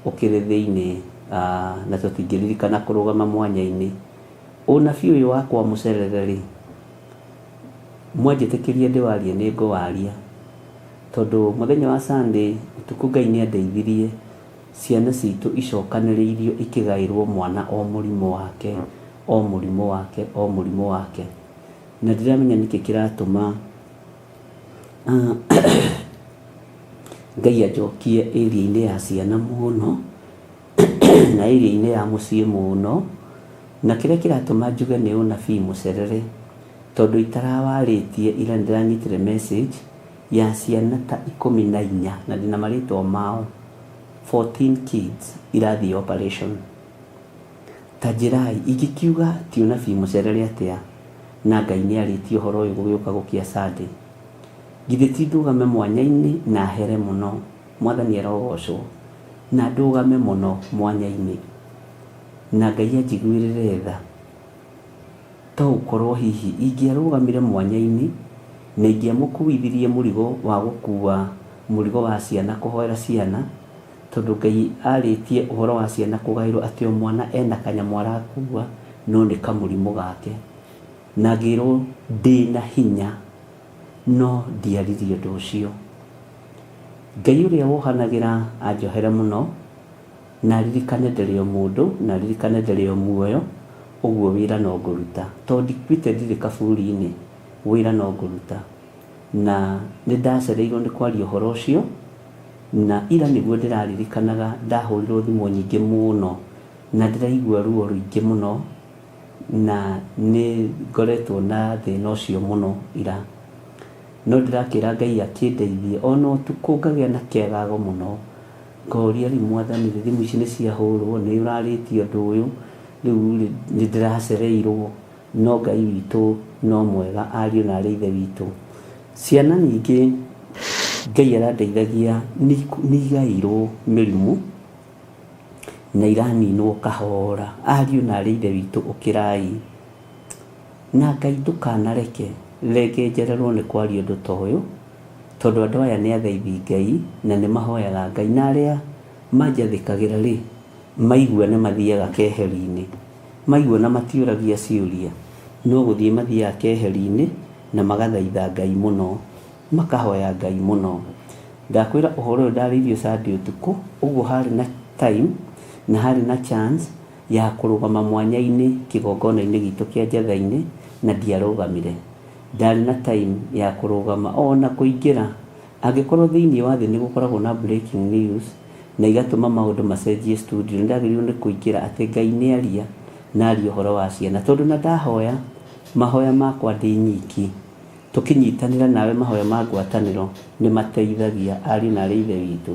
ũkĩrĩ thĩinĩ, na tũtingĩririkana kũrũgama mwanya-inĩ. Ũnabii ũyũ wakwa mũcerere rĩ, mwanjĩtĩkĩrie ndĩwarie nĩ ngũwaria, tondũ mũthenya wa Sunday ũtukũ Ngai nĩ andeithirie ciana citũ icokanĩrĩirio ikĩgaĩrwo mwana o mũrimũ wake, o mũrimũ wake, o mũrimũ wake. Na ndiramenya nĩkĩ kĩratũma Ngai anjokie area-inĩ ya ciana mũno na area-inĩ ya mũciĩ mũno, na kĩrĩa kĩratũma njuge nĩ ũnabii mũcerere, tondũ itarawarĩtie ira nĩndĩranyitire message ya ciana ta 14 na ndĩna marĩtwa mao, 14 kids irathiĩ operation. Ta njĩrai ingĩkiuga ti ũnabii mũcerere atĩa, na Ngai nĩ arĩtie ũhoro ũyũ gũgĩũka gũkia Sunday, githĩ ti ndũgame mwanya-inĩ na here mũno, Mwathani arogocwo, na ndũgame mũno mwanya-inĩ, na Ngai anjiguĩrĩre tha, to ũkorwo hihi ingĩarũgamire mwanya-inĩ na ingĩamũkuithirie mũrigo wa gũkua mũrigo wa ciana, kũhoera ciana, tondũ Ngai arĩtie ũhoro wa ciana kũgaĩrwo atĩ o mwana ena kanyamũ arakua, no nĩ kamũrimũ gake, na ngĩrwo ndĩna hinya, no ndiaririe ũndũ ũcio. Ngai ũrĩa wohanagĩra anjohere mũno, na ririkane ndĩrĩ o mũndũ, na ririkane ndĩrĩ o muoyo, ũguo wĩra no ngũruta, tondũ ndikuĩte ndirĩ kaburi-inĩ, wĩra no ngũruta. Na nĩ ndacereirwo nĩ kwaria ũhoro ũcio, na ira nĩguo ndĩraririkanaga ndahũrirwo thimũ nyingĩ mũno, na ndĩraigua ruo rũingĩ mũno, na nĩ ngoretwo na thĩna ũcio mũno ira. No ndĩrakĩra Ngai akĩndeithie, ona ũtukũ ngagĩa na kĩagago mũno, ngoria rĩu Mwathani, thimũ ici nĩ ciahũrwo, nĩ ũrarĩtie ũndũ ũyũ, rĩu nĩ ndĩracereirwo, no Ngai witũ no mwega, ariũ na arĩ ithe witũ. Ciana nyingĩ Ngai arandeithagia nĩ igaĩirwo mĩrimũ na iraninwo kahora, ariũ na arĩ ithe witũ ũkĩrai, na Ngai ndũkanareke reke njererwo nĩ kwaria ũndũ ta ũyũ, tondũ andũ aya nĩ atheithi Ngai na nĩ mahoyaga Ngai, na arĩa manjathĩkagĩra rĩ, maigua nĩ mathiaga keheri-inĩ, maigua na matiũragia ciũria, no gũthiĩ mathiaga keheri-inĩ na magathaitha Ngai mũno, makahoya Ngai mũno. Ndakwĩra ũhoro ũyũ ndarĩirio Sunday ũtukũ, ũguo harĩ na time na harĩ na chance ya kũrũgama mwanya-inĩ kĩgongona-inĩ gitũ kĩa Njatha-inĩ, na ndiarũgamire. Ndarĩ na time ya kũrũgama ona kũingĩra, angĩkorwo thĩinĩ wa thĩ nĩ gũkoragwo na breaking news na igatũma maũndũ macenjie studio, nĩndagĩrĩirwo nĩ kũingĩra atĩ Ngai nĩ aria na aria ũhoro wa ciana, tondũ na ndahoya mahoya makwa ndĩ nyiki, tũkĩnyitanĩra nawe mahoya ma ngwatanĩro nĩ mateithagia ariũ na arĩ ithe witũ.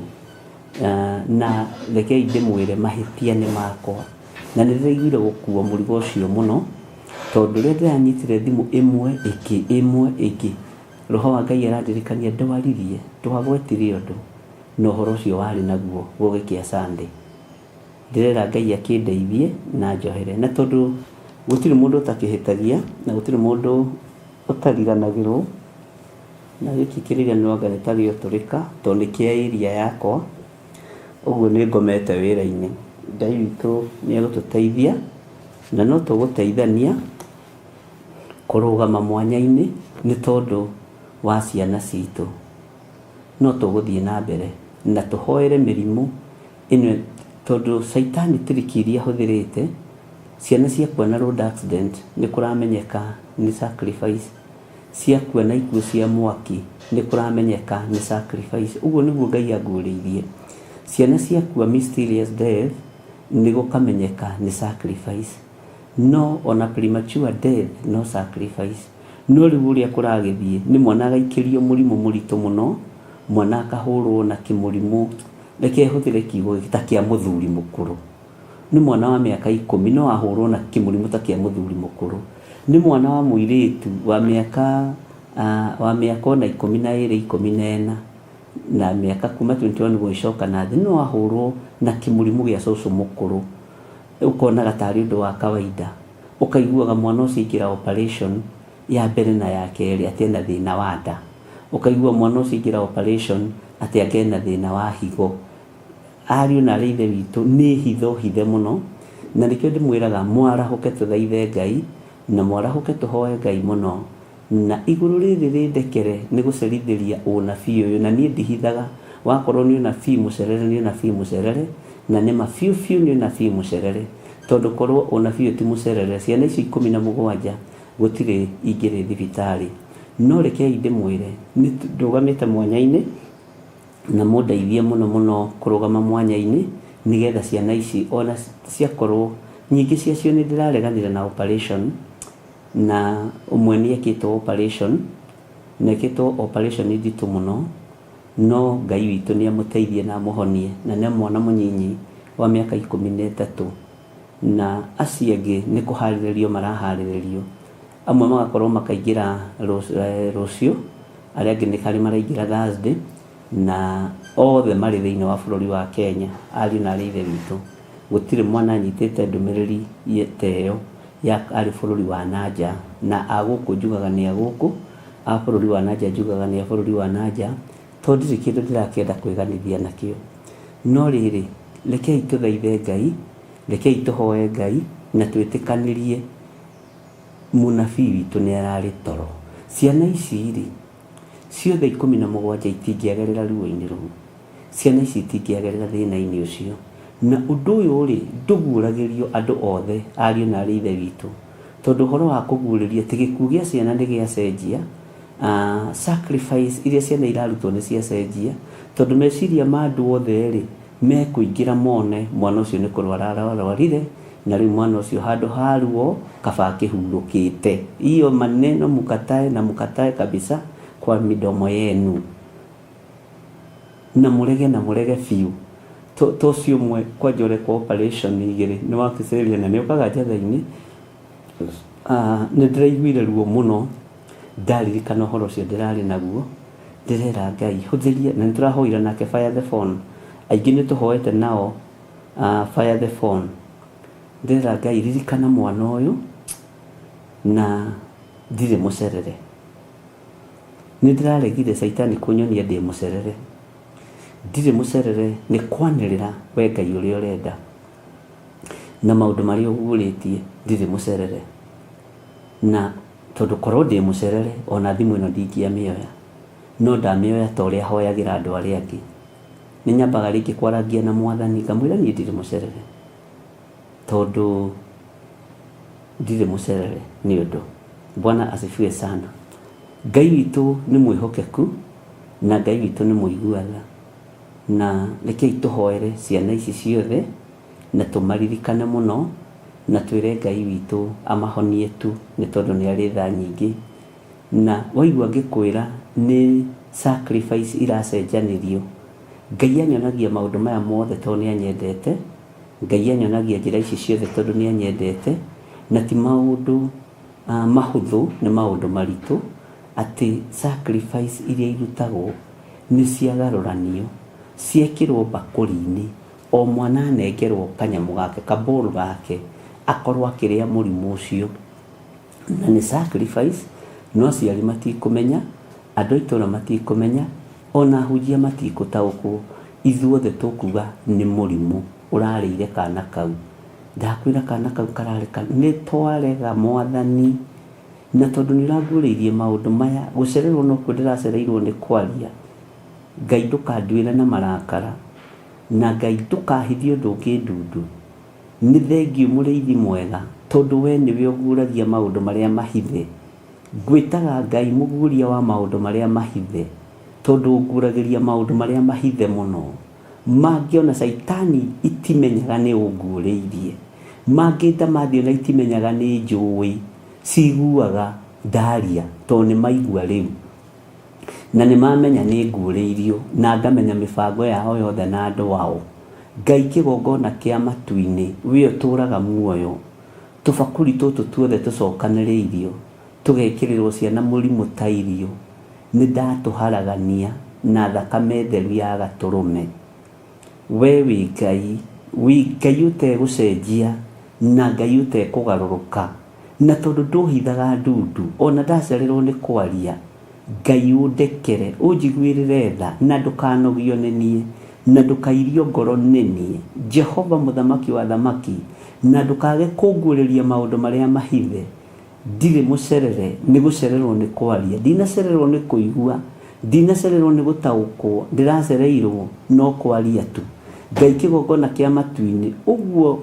Na rekei ndĩmwĩre mahĩtia nĩ makwa, na nĩ ndĩraiguire gũkua mũrigo ũcio mũno, tondũ rĩrĩa ndĩranyitire thimũ ĩmwe ĩngĩ, roho wa Ngai arandirikania ndwaririe, ndwagwetire ũndũ, na ũhoro ũcio warĩ naguo gũgĩkia Sunday. Ndĩrera Ngai akĩndeithie na njohere, na tondũ gũtirĩ mũndũ ũtakĩhĩtagia na gũtirĩ mũndũ ũtariganagĩrwo, na gĩkĩ kĩrĩra no anga gĩtarĩ ũtũrĩka, tondũ nĩ kĩa area yakwa, ũguo nĩ ngomete wĩra-inĩ. Ngai witũ nĩ egũtũteithia na no tũgũteithania kũrũgama mwanya-inĩ nĩ tondũ wa ciana citũ, no tũgũthiĩ na mbere na tuhoere mĩrimũ ĩno, tondũ Saitani triki iria hũthĩrĩte, ciana ciakua na road accident nĩ kũramenyeka nĩ sacrifice, ciakua na ikuũ cia mwaki nĩ kũramenyeka nĩ sacrifice. Ũguo nĩguo Ngai angũrĩirie. Ciana ciakua mysterious death nĩ gũkamenyeka nĩ sacrifice. No ona premature death no sacrifice. No rĩu ũrĩa kũragĩthiĩ nĩ mwana agaikĩrio mũrimũ mũritũ mũno, mwana akahũrwo na kĩmũrimũ, reke hũthĩre kiugo ta kĩa mũthuri mũkũrũ. Nĩ mwana wa mĩaka 10 no ahũrwo na kĩmũrimũ ta kĩa mũthuri mũkũrũ. Nĩ mwana wa mũirĩtu wa mĩaka ona 12 14 na mĩaka kuma 21 gwĩcoka na thĩ no ahũrwo na kĩmũrimũ gĩa cũcũ mũkũrũ. Ũkonaga tarĩ ũndũ wa kawaida. Ũkaiguaga mwana ũcio aingĩra operation ya mbere na ya kerĩ atĩ ena thĩna wa nda. Ũkaigua mwana ũcio aingĩra operation atĩ akena thĩna wa higo. Ariũ na arĩ ithe witũ nĩ hithe mũno, na nĩkĩo ndĩmwĩraga mwarahũke tũthaithe Ngai na mwarahũke tũhoe Ngai mũno, na igũrũ rĩrĩ rĩndekere nĩ gũcerithĩria ũnabii ũyũ. Na niĩ ndihithaga, wakorwo nĩ ũnabii mũcerere nĩ ũnabii mũcerere, na nĩ ma biũ nĩ ũnabii mũcerere, tondũ korwo ũnabii ti mũcerere, ciana ici 17 gũtirĩ ingĩrĩ thibitarĩ. No rekei ndĩmwĩre nĩ ndũgamĩte mwanya-inĩ na mũndeithie mũno kũrũgama mwanya-inĩ, nĩgetha ciana ici ona ciakorwo nyingĩ ciacio nĩ ndĩrareganire na operation, na ũmwe nĩ ekĩtwo operation, na ekĩtwo operation nditũ mũno, no Ngai witũ nĩ amũteithie na amũhonie, na nĩ mwana mũnyinyi wa mĩaka 13, na acio angĩ nĩ kũharĩrĩrio maraharĩrĩrio. Amwe magakorwo makaingĩra rũciũ, arĩa angĩ nĩ karĩ maraingĩra Thursday, na othe marĩ thĩinĩ wa bũrũri wa Kenya. Ariũ na arĩ ithe witũ, gũtirĩ mwana anyitĩte ndũmĩrĩri teyo ya arĩ bũrũri wa nanja, na agũkũ njugaga nĩ agũkũ, a bũrũri wa nanja njugaga nĩ a bũrũri wa nanja, tondũ ndirĩ kĩndũ ndĩrakĩenda kwĩganithia nakĩo. No rĩrĩ, rekei tũthaithe Ngai, rekei tũhoe Ngai na twĩtĩkanĩrie mũnabii witũ nĩ ararĩ toro. Ciana ici rĩ, ciothe 17 itingĩagerera ruo-inĩ rũu, ciana ici itingĩagerera thĩna-inĩ ũcio. Na ũndũ ũyũ rĩ, ndũguũragĩrio andũ othe, ariũ na arĩ ithe witũ, tondũ ũhoro wa kũguũrĩria atĩ gĩkuũ gĩa ciana nĩ gĩacenjia, sacrifice iria ciana irarutwo nĩ ciacenjia, tondũ meciria ma andũ othe rĩ mekũingĩra mone mwana ũcio nĩ kũrwara arwarire, na rĩu mwana ũcio handũ ha ruo kaba akĩhurũkĩte. Hiyo maneno mukatae kabisa kwa midomo yenu, na murege biũ. Tocio mwe kwa njore kwa operation igĩrĩ nĩ wakĩceria na nĩ ũkaga njatha-inĩ. Nĩ ndĩraiguire ruo mũno ndaririkana ũhoro ũcio ndĩrarĩ naguo. Ndĩrera Ngai hũthĩria, na nĩtũrahoire nake fire the phone, aingĩ nĩ tũhoete nao fire the phone. Ndĩrera Ngai ririkana mwana ũyũ na ndirĩ mũcerere. Nĩ ndĩraregire Saitani kũnyonia ndĩ mũcerere. Ndirĩ mũcerere, nĩ kwanĩrĩra we Ngai ũrĩa ũrenda na maũndũ marĩa ũguũrĩtie. Ndirĩ mũcerere, na tondũ korwo ndĩ mũcerere ona thimũ ĩno ndingĩamĩoya, no ndamĩoya ta ũrĩa hoyagĩra andũ arĩa angĩ. Nĩ nyambaga rĩngĩ kwarangia na Mwathani ngamwĩra niĩ ndirĩ mũcerere, tondũ ndirĩ mũcerere nĩ ũndũ. Bwana asifiwe sana. Ngai witũ nĩ mwĩhokeku na Ngai witũ nĩ mũiguaga, na rekei tũhoere ciana ici ciothe na tũmaririkane mũno, na twĩre Ngai witũ amahonie tu, nĩ tondũ nĩ arĩ tha nyingĩ. Na waigua ngĩkwĩra nĩ sacrifice iracenjanĩrio, Ngai anyonagia maũndũ maya mothe tondũ nĩ anyendete. Ngai anyonagia njĩra ici ciothe tondũ nĩ anyendete, na ti maũndũ mahũthũ, nĩ maũndũ maritũ. Atĩ sacrifice iria irutagwo nĩ ciagarũranio, ciekĩrwo bakũri-inĩ, o mwana anengerwo kanyamũ gake, kabũrũ gake, akorwo akĩrĩa mũrimũ ũcio. Na nĩ sacrifice, no aciari matikũmenya, andũ a itũũra matikũmenya, ona ahunjia matikũtaũkwo. Ithuothe tũkuga nĩ mũrimũ ũrarĩire kana kau. Ndakwĩra kana kau karareka, nĩ twarega Mwathani, na tondũ nĩ ũraguũrĩirie maũndũ maya, gũcererwo no kuo ndĩracereirwo nĩ kwaria. Ngai ndũkanduĩre na marakara, na Ngai ndũkahithie ũndũ ũngĩ ndundu. Nĩ thengiũ mũrĩithi mwega, tondũ we nĩwe ũguũragia maũndũ marĩa mahithe. Ngwĩtaga Ngai mũguũria wa maũndũ marĩa mahithe, tondũ ũguũragĩria maũndũ marĩa mahithe mũno, mangĩ ona Saitani itimenyaga nĩ ũnguũrĩirie, mangĩ ndamathi ona itimenyaga nĩ njũĩ, ciguaga ndaria tondũ nĩ maigua rĩu, na nĩ mamenya nĩ nguũrĩirio, na ngamenya mĩbango yao yothe na andũ ao. Ngai kĩgongona kĩa matu-inĩ, we ũtũũraga muoyo. Tũbakũri tũtũ tuothe tũcokanĩrĩirio, tũgekĩrĩrwo ciana mũrimũ ta irio, nĩ ndatũharagania na thakame theru ya Gatũrũme. We wĩ Ngai, wĩ Ngai ũtegũcenjia, na Ngai ũtekũgarũrũka, na tondũ ndũhithaga ndundu, ona ndacererwo nĩ kwaria, Ngai ũndekere, ũnjiguĩrĩre tha, na ndũkanogio nĩ niĩ, na ndũkairio ngoro nĩ niĩ, Jehova mũthamaki wa thamaki, na ndũkage kũnguũrĩria maũndũ marĩa mahithe. Ndirĩ mũcerere nĩ gũcererwo nĩ kwaria, ndinacererwo nĩ kũigua, ndinacererwo nĩ gũtaũkwo, ndĩracereirwo no kwaria tu. Ngai kĩgongona kĩa matu-inĩ, ũguo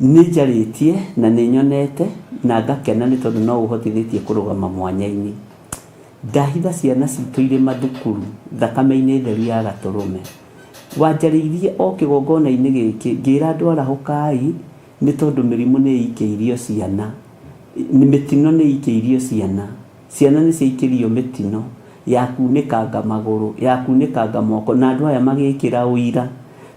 nĩ njarĩtie na nĩ nyonete na ngakena nĩ tondũ no ũhotithĩtie kũrũgama mwanya-inĩ. Ndahitha ciana citũ irĩ mathukuru thakame-inĩ theru ya Gatũrũme. Wanjarĩirie o kĩgongona-inĩ gĩkĩ, ngĩra andũ arahũkai nĩ tondũ mĩrimũ nĩ ĩikĩirio ciana, mĩtino nĩ ĩikĩirio ciana, ciana nĩ ciaikĩrio mĩtino ya kunĩkanga magũrũ, ya kunĩkanga moko, na andũ aya magĩkĩra ũira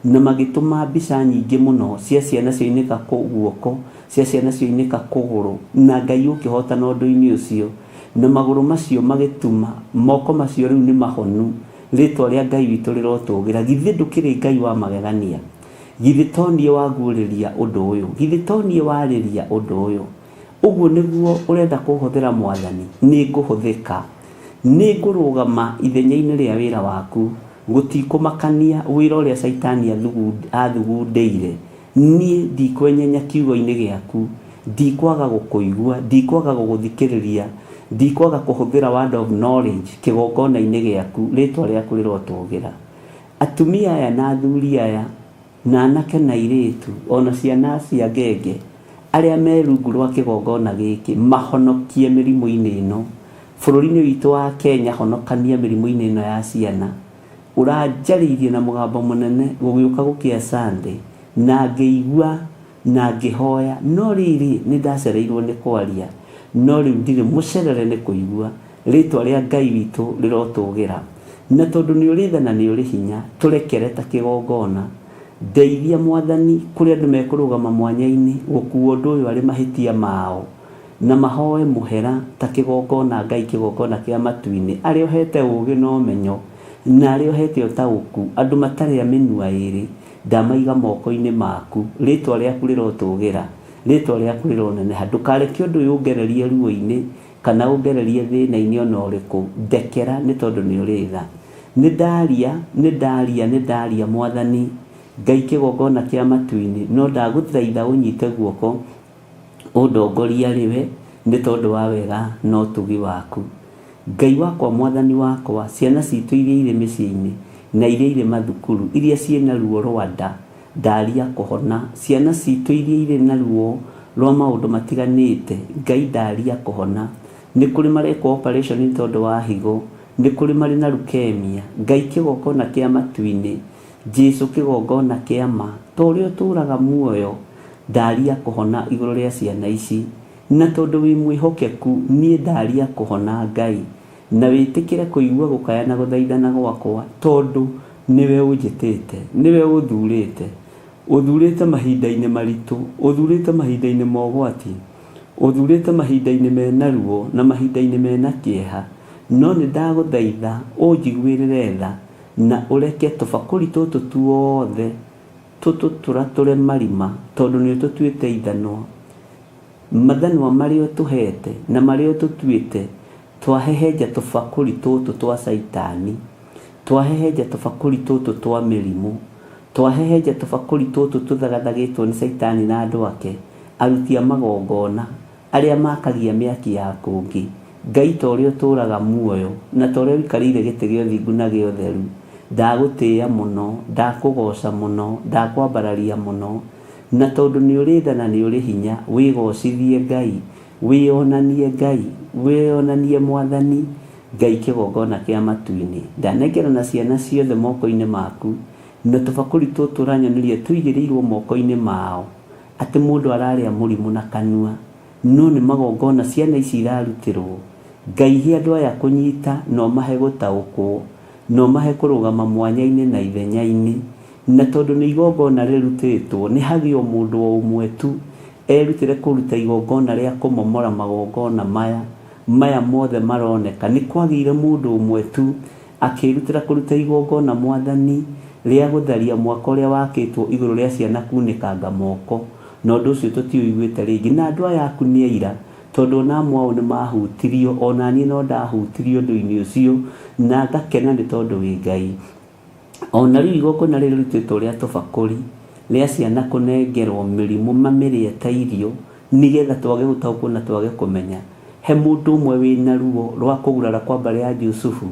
na magĩtũma mbica nyingĩ mũno cia ciana ciainĩka guoko, cia ciana ciainĩka kũgũrũ, na Ngai ũkĩhotana ũndũ-inĩ ũcio, na magũrũ macio magĩtuma, moko macio rĩu nĩ mahonu. Rĩtwa rĩa Ngai witũ rĩrotũgĩra. Githĩ ndũkĩrĩ Ngai wa magegania? Githĩ to niĩ waguũrĩria ũndũ ũyũ? Githĩ to niĩ warĩria ũndũ ũyũ? Ũguo nĩguo ũrenda kũhũthĩra Mwathani, nĩ ngũhũthĩka, nĩ ngũrũgama ithenya-inĩ rĩa wĩra waku, gũtikũmakania wĩra ũrĩa Saitani athugundĩire. Niĩ ndikwenyenya kiugo-inĩ gĩaku, ndikwaga gũkũigua, ndikwaga gũgũthikĩrĩria, ndikwaga kũhũthĩra word of knowledge kĩgongona-inĩ gĩaku, rĩtwa rĩaku rĩrotũgĩra. Atumia aya na athuri aya, na anake na airĩtu, ona ciana cia ngenge, arĩa me rungu rwa kĩgongona gĩkĩ, mahonokie mĩrimũ-inĩ ĩno. Bũrũri-inĩ witũ wa Kenya, honokania mĩrimũ-inĩ ĩno ya ciana. Ũranjarĩirie na mũgambo mũnene gũgĩũka gũkĩa Sunday, na ngĩigua na ngĩhoya, no rĩrĩ nĩ ndacereirwo nĩ kwaria, no rĩu ndirĩ mũcerere nĩ kũigua. Rĩtwa rĩa Ngai witũ rĩrotũgĩra, na tondũ nĩ ũrĩ tha na nĩ ũrĩ hinya, tũrekere ta kĩgongona. Ndeithia Mwathani kũrĩ andũ mekũrũgama mwanya-inĩ gũkuua ũndũ ũyũ arĩ mahĩtia mao, na mahoe mũhera ta kĩgongona Ngai kĩgongona kĩa matu-inĩ, arĩa ũhete ũũgĩ na ũmenyo, na arĩa ũhete ũtaũku, andũ matarĩ a mĩnua ĩrĩ, ndamaiga moko-inĩ maku. Rĩtwa rĩaku rĩrotũgĩra, rĩtwa rĩaku rĩroneneha. Ndũkareke ũndũ ũyũ ũngererie ruo-inĩ, kana ũngererie thĩna-inĩ ona ũrĩkũ. Ndekera nĩ tondũ nĩ ũrĩ tha. Nĩ ndaria Mwathani, Ngai kĩgongona kĩa matu-inĩ, no ndagũthaitha ũnyite guoko ũndongoria rĩwe, nĩ tondũ wa wega na ũtugi waku. Ngai wakwa, Mwathani wakwa, ciana citũ iria irĩ mĩciĩ-inĩ na iria irĩ mathukuru, iria ciĩna ruo rwa nda, ndaria kũhona. Ciana citũ iria irĩ na ruo rwa maũndũ matiganĩte, Ngai ndaria kũhona. Nĩ kũrĩ marekwo operation nĩ tondũ wa higo, nĩ kũrĩ marĩ na leukemia. Ngai kĩgongona kĩa matu-inĩ, Jesu kĩgongona kĩa ma, ta ũrĩa ũtũũraga muoyo, ndaria kũhona igũrũ rĩa ciana ici. Na tondũ wĩ mwĩhokeku, niĩ ndaria kũhona Ngai, na wĩtĩkĩre kũigua gũkaya na gũthaithana gwakwa, tondũ nĩwe ũnjĩtĩte, nĩwe ũthurĩte mahinda-inĩ maritũ, ũthurĩte mahinda-inĩ ma ũgwati, ũthurĩte mahinda-inĩ mena ruo na mahinda-inĩ mena kĩeha. No nĩ ndagũthaitha ũnjiguĩrĩre tha, na ũreke tũbakũri tũtũ tuothe tũtũtũratũre marima, tondũ nĩ ũtũtuĩte ithanwa. Mathanwa marĩa ũtũhete na marĩa ũtũtuĩte, twahehenja tũbakũri tũtũ twa Saitani, twahehenja tũbakũri tũtũ twa mĩrimũ, twahehenja tũbakũri tũtũ tũthagathagĩtwo nĩ Saitani na andũ ake, aruti a magongona, arĩa makagia mĩaki ya kũngĩ. Ngai ta ũrĩa ũtũraga muoyo na ta ũrĩa ũikarĩire gĩtĩ gĩa ũthingu na gĩa ũtheru, ndagũtĩĩa mũno, ndakũgoca mũno, ndakwambararia mũno, na tondũ nĩ ũrĩ tha na nĩ ũrĩ hinya, wĩgocithie Ngai, wĩonanie Ngai, wĩonanie Mwathani. Ngai kĩgongona kĩa matu-inĩ, ndanengerana ciana ciothe moko-inĩ maku, na tũbakũri tũtũ ũranyonirie tũigĩrĩirwo moko-inĩ mao, atĩ mũndũ ararĩa mũrimũ na kanua, no nĩ magongona ciana ici irarutĩrwo. Ngai he andũ aya kũnyita na ũmahe gũtaũkwo, na ũmahe kũrũgama mwanya-inĩ na ithenya-inĩ, na tondũ nĩ igongona rĩrutĩtwo, nĩ hagĩo mũndũ o ũmwe tu erutĩre kũruta igongona rĩa kũmomora magongona maya mothe maroneka. Nĩ kwagĩire mũndũ ũmwe tu akĩrutĩra kũruta igongona Mwathani rĩa gũtharia mwaka ũrĩa wakĩtwo igũrũ rĩa ciana kunĩkanga moko, na ũndũ ũcio tũtiũiguĩte rĩngĩ. Na andũ aya aku nĩ aira, tondũ ona amwe ao nĩ mahutirio, ona niĩ no ndahutirio ũndũ-inĩ ũcio, na ngakena nĩ tondũ wĩ Ngai. Ona rĩu igongona rĩrĩ rĩrutĩtwo rĩa tũbakũri rĩa ciana kũnengerwo mĩrimũ mamĩrĩe ta irio, nĩgetha twage gũtaũkwo na twage kũmenya. He mũndũ ũmwe wĩna ruo rwa kũgurara kwa mbarĩ ya Jusufu,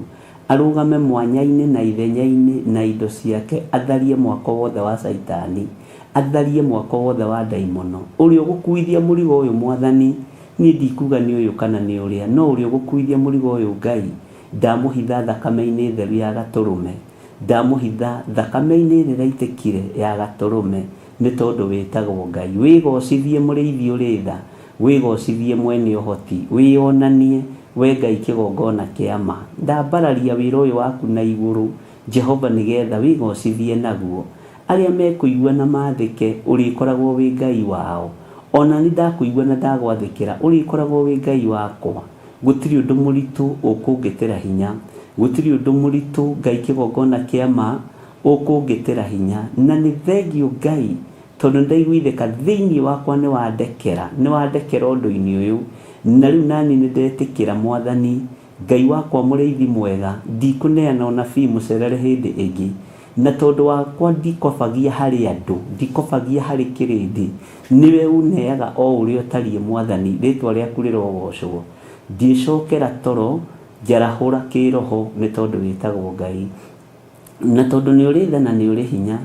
arũgame mwanya-inĩ na ithenya-inĩ na indo ciake, atharie mwako wothe wa Saitani, atharie mwako wothe wa ndaimono. Ũrĩa ũgũkuithia mũrigo ũyũ Mwathani, niĩ ndikuga nĩ ũyũ kana nĩ ũrĩa, no ũrĩa ũgũkuithia mũrigo ũyũ Ngai, ndamũhitha thakame-inĩ theru ya Gatũrũme, ndamũhitha thakame-inĩ ĩrĩa ĩraitĩkire ya Gatũrũme, nĩ tondũ wĩtagwo Ngai. Wĩgocithie mũrĩithi ũrĩ tha, wĩgocithie mwene ũhoti, wĩonanie we Ngai kĩgongona kĩa ma. Ndambararia wĩra ũyũ waku na igũrũ Jehova, nĩgetha wĩgocithie naguo. Arĩa mekũigua na mathĩke, ũrĩkoragwo wĩ Ngai wao. Ona nĩ ndakũigua na ndagwathĩkĩra, ũrĩkoragwo wĩ Ngai wakwa. Gũtirĩ ũndũ mũritũ ũkũngĩtĩra hinya, gũtirĩ ũndũ mũritũ Ngai kĩgongona kĩa ma ũkũngĩtĩra hinya. Na nĩ thengio Ngai, tondũ ndaiguithĩka thĩinĩ wakwa nĩ wandekera ũndũ-inĩ ũyũ, na rĩu nani nĩ ndetĩkĩra Mwathani Ngai wakwa mũrĩithi mwega, ndikũneana ũnabii mũcerere hĩndĩ ĩngĩ, na tondũ wakwa ndikobagia harĩ andũ, ndikobagia harĩ kĩrĩndĩ, niwe uneaga o ũrĩa ũtariĩ Mwathani, rĩtwa rĩaku rĩrogocwo. Ndiĩcokera toro, njarahũra kĩroho, nĩ tondũ wĩtagwo Ngai, na tondũ nĩ ũrĩ tha na nĩ ũrĩ hinya,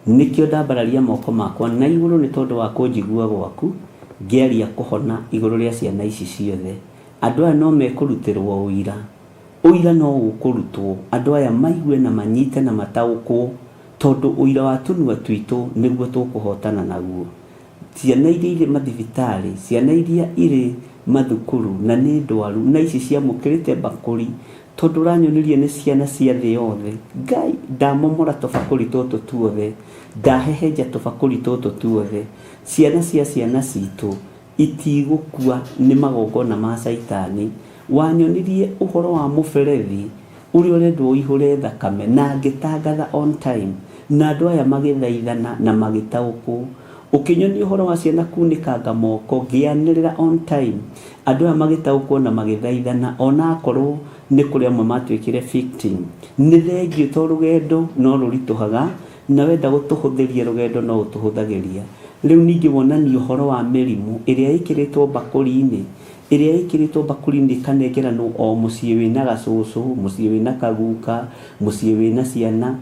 nĩkĩo ndambararia moko makwa na igũrũ, nĩ tondũ wa kũnjigua gwaku, ngĩaria kũhona igũrũ rĩa ciana ici ciothe. Andũ aya no mekũrutĩrwo ũira no ũkũrutwo, andũ aya maigue na manyite na mataũkwo, tondũ ũira wa tũnua twitũ nĩguo tũkũhotana naguo. Ciana iria irĩ mathibitarĩ, ciana iria irĩ mathukuru na nĩ ndwaru, na ici ciamũkĩrĩte bakũri, tondũ ũranyonirie nĩ ciana cia thĩ yothe. Ngai, ndamomora tũbakũri tũtũ tuothe, ndahehenja tũbakũri tũtũ tuothe. Ciana cia ciana citũ itigũkua nĩ magongona ma Saitani. Wanyonirie ũhoro wa mũberethi ũrĩa ũrendwo ũihũre thakame, na ngĩtangatha on time, na andũ aya magĩthaithana na magĩtaũkwo. Ũkĩnyonia ũhoro wa ciana kunĩkanga moko, ngĩanĩrĩra on time, andũ aya magĩtaũkwo na magĩthaithana, ona akorwo nĩ kũrĩ amwe matuĩkire victim. Nĩ thengio, tondũ rũgendo no rũritũhaga, na wenda gũtũhũthĩria rũgendo no ũtũhũthagĩria. Rĩu ningĩ wonania ũhoro wa mĩrimũ ĩrĩa ĩkĩrĩtwo bakũri-inĩ, ĩrĩa ĩkĩrĩtwo bakũri-inĩ ĩkanengeranwo o mũciĩ wĩna gacũcũ, mũciĩ wĩna kaguka, mũciĩ wĩna ciana.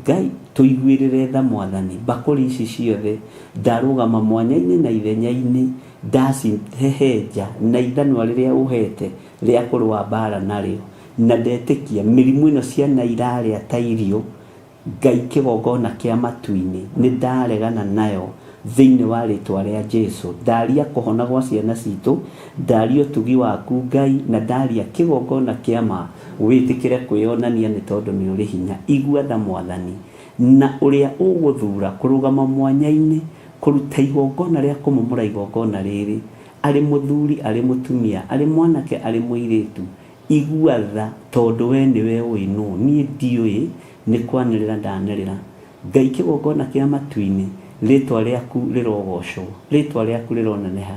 Ngai, tũiguĩrĩre tha Mwathani, bakũri ici ciothe ndarũgama mwanya-inĩ na ithenya-inĩ, ndacihehenja na ithanwa rĩrĩa ũhete rĩa kũrũa mbara narĩo, na ndetĩkia mĩrimũ ĩno ciana irarĩa ta irio, Ngai kĩgongona kĩa matu-inĩ nĩ ndaregana nayo thĩinĩ wa rĩtwa rĩa Jesũ. Ndaria kũhona gwa ciana citũ, ndaria ũtugi waku Ngai, na ndaria kĩgongona kĩa ma, wĩtĩkĩre kwĩonania nĩ tondũ nĩ ũrĩ hinya. Igua tha Mwathani, na ũrĩa ũgũthura kũrũgama mwanya-inĩ kũruta igongona rĩa kũmomora igongona rĩrĩ, arĩ mũthuri, arĩ mũtumia, arĩ mwanake, arĩ mũirĩtu, igua tha, tondũ we nĩwe ũĩ nũ. Niĩ ndiũĩ, nĩ kwanĩrĩra ndanĩrĩra. Ngai kĩgongona kĩa matu-inĩ, rĩtwa rĩaku rĩrogocwo, rĩtwa rĩaku rĩroneneha.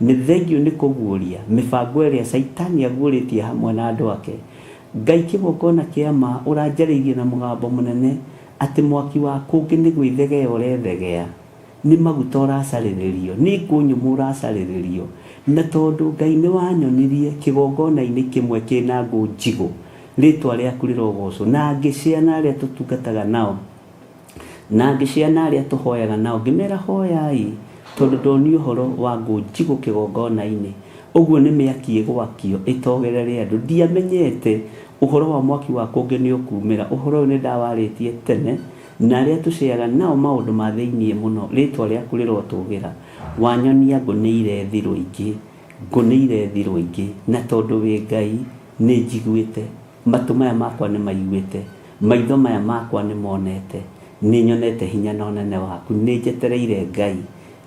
Nĩ thengio nĩ kũguũria mĩbango ĩrĩa Saitani aguũrĩtie hamwe na andũ ake. Ngai kĩgongona kĩa ma, ũranjarĩirie na mũgambo mũnene atĩ mwaki waku ũngĩ nĩ gwĩthegea ũrethegea, nĩ maguta ũracarĩrĩrio, nĩ ngũ nyũmũ ũracarĩrĩrio, na tondu Ngai nĩ wanyonirie kĩgongona-inĩ kĩmwe kĩna ngũ njigũ rĩtwa rĩaku rĩrogocwo, na ngĩciana arĩa tũtungataga nao na ngĩciana arĩa tũhoyaga nao ngĩmera hoyai tondu ndonio ũhoro wa ngũ njigũ kĩgongona-inĩ. Ũguo nĩ mĩaki ĩgwakio ĩtogerere andũ. Ndiamenyete ũhoro wa mwaki wa kũngĩ nĩ ũkumĩra. Ũhoro ũyũ nĩ ndawarĩtie tene na arĩa tũceaga nao maũndũ ma thĩiniĩ mũno rĩtwa rĩaku rĩrotũgĩra. Wanyonia ngũnĩire thirũ ingĩ na tondũ wĩ Ngai nĩ njiguĩte, matũ maya makwa nĩ maiguĩte, maitho maya makwa nĩ monete, nĩ nyonete hinya na ũnene waku. Nĩ njetereire Ngai,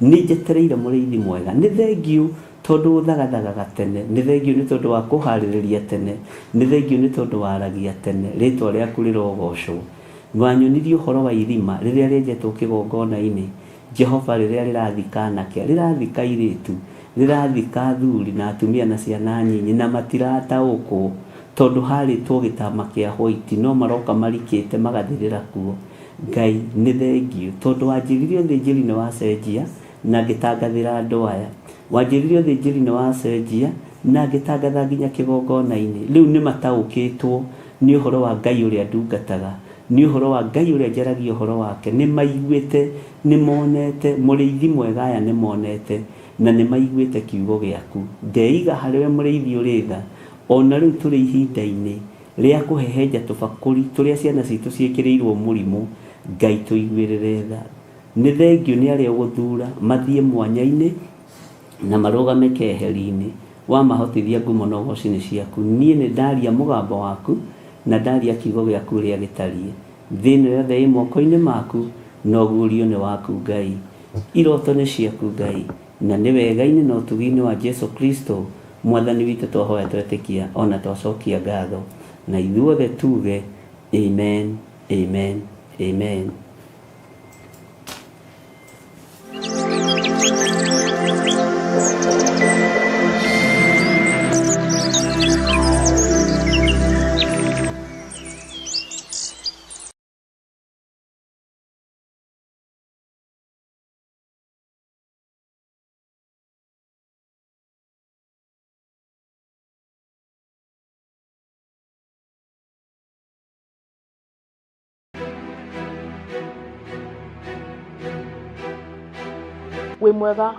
nĩ njetereire mũrĩithi mwega. Nĩ thengiũ tondu ũthagathaga tene, nĩ thengiũ nĩ tondu wa kũharĩrĩria tene, nĩ thengiũ nĩ tondu waragia tene, rĩtwa rĩaku rĩrogocwo. Wanyonirie ũhoro wa irima rĩrĩa rĩenjetwo kĩgongona-inĩ, Jehova, rĩrĩa rĩrathika anake, rĩrathika airĩtu, rĩrathika athuri na atumia na ciana nyinyi, na matirataũkwo tondu harĩtwo gĩtama kĩa white, no maroka marikĩte magathirĩra kuo. Ngai nĩ thengiũ tondu wanjĩrire ũthĩnjĩri-nĩ wa cenjia na ngĩtangathĩra andũ aya, wanjĩrire ũthĩnjĩri-nĩ wa cenjia na ngĩtangatha nginya kĩgongona-inĩ. Rĩu nĩ mataũkĩtwo nĩ ũhoro wa Ngai ũrĩa ndungataga, nĩ ũhoro wa Ngai ũrĩa njaragia ũhoro wake. Nĩ maiguĩte, nĩ monete, mũrĩithi mwega aya nĩ monete na nĩ maiguĩte kiugo gĩaku. Ndeiga harĩwe mũrĩithi ũrĩ tha, ona rĩu tũrĩ ihinda-inĩ rĩa kũhehenja tũbakũri tũrĩa ciana citũ ciĩkĩrĩirwo mũrimũ. Ngai tũiguĩrĩre tha. Nĩ thengiũ nĩ arĩa ũgũthura mathiĩ mwanya-inĩ na marũgame keheri-inĩ, wamahotithia ngumo na ũgooci-nĩ ciaku. Niĩ nĩ ndaria mũgambo waku na ndaria kiugo gĩaku ũrĩa gĩtariĩ. Thĩ ĩno yothe ĩ moko-inĩ maku na ũguũrio nĩ waku Ngai. Iroto nĩ ciaku Ngai, na nĩ wega-inĩ na ũtugi-inĩ wa Jesu Kristo mwathani witũ twahoya twetĩkia ona twacokia ngatho, na ithuothe tuge amen, amen, amen. Wĩ mwega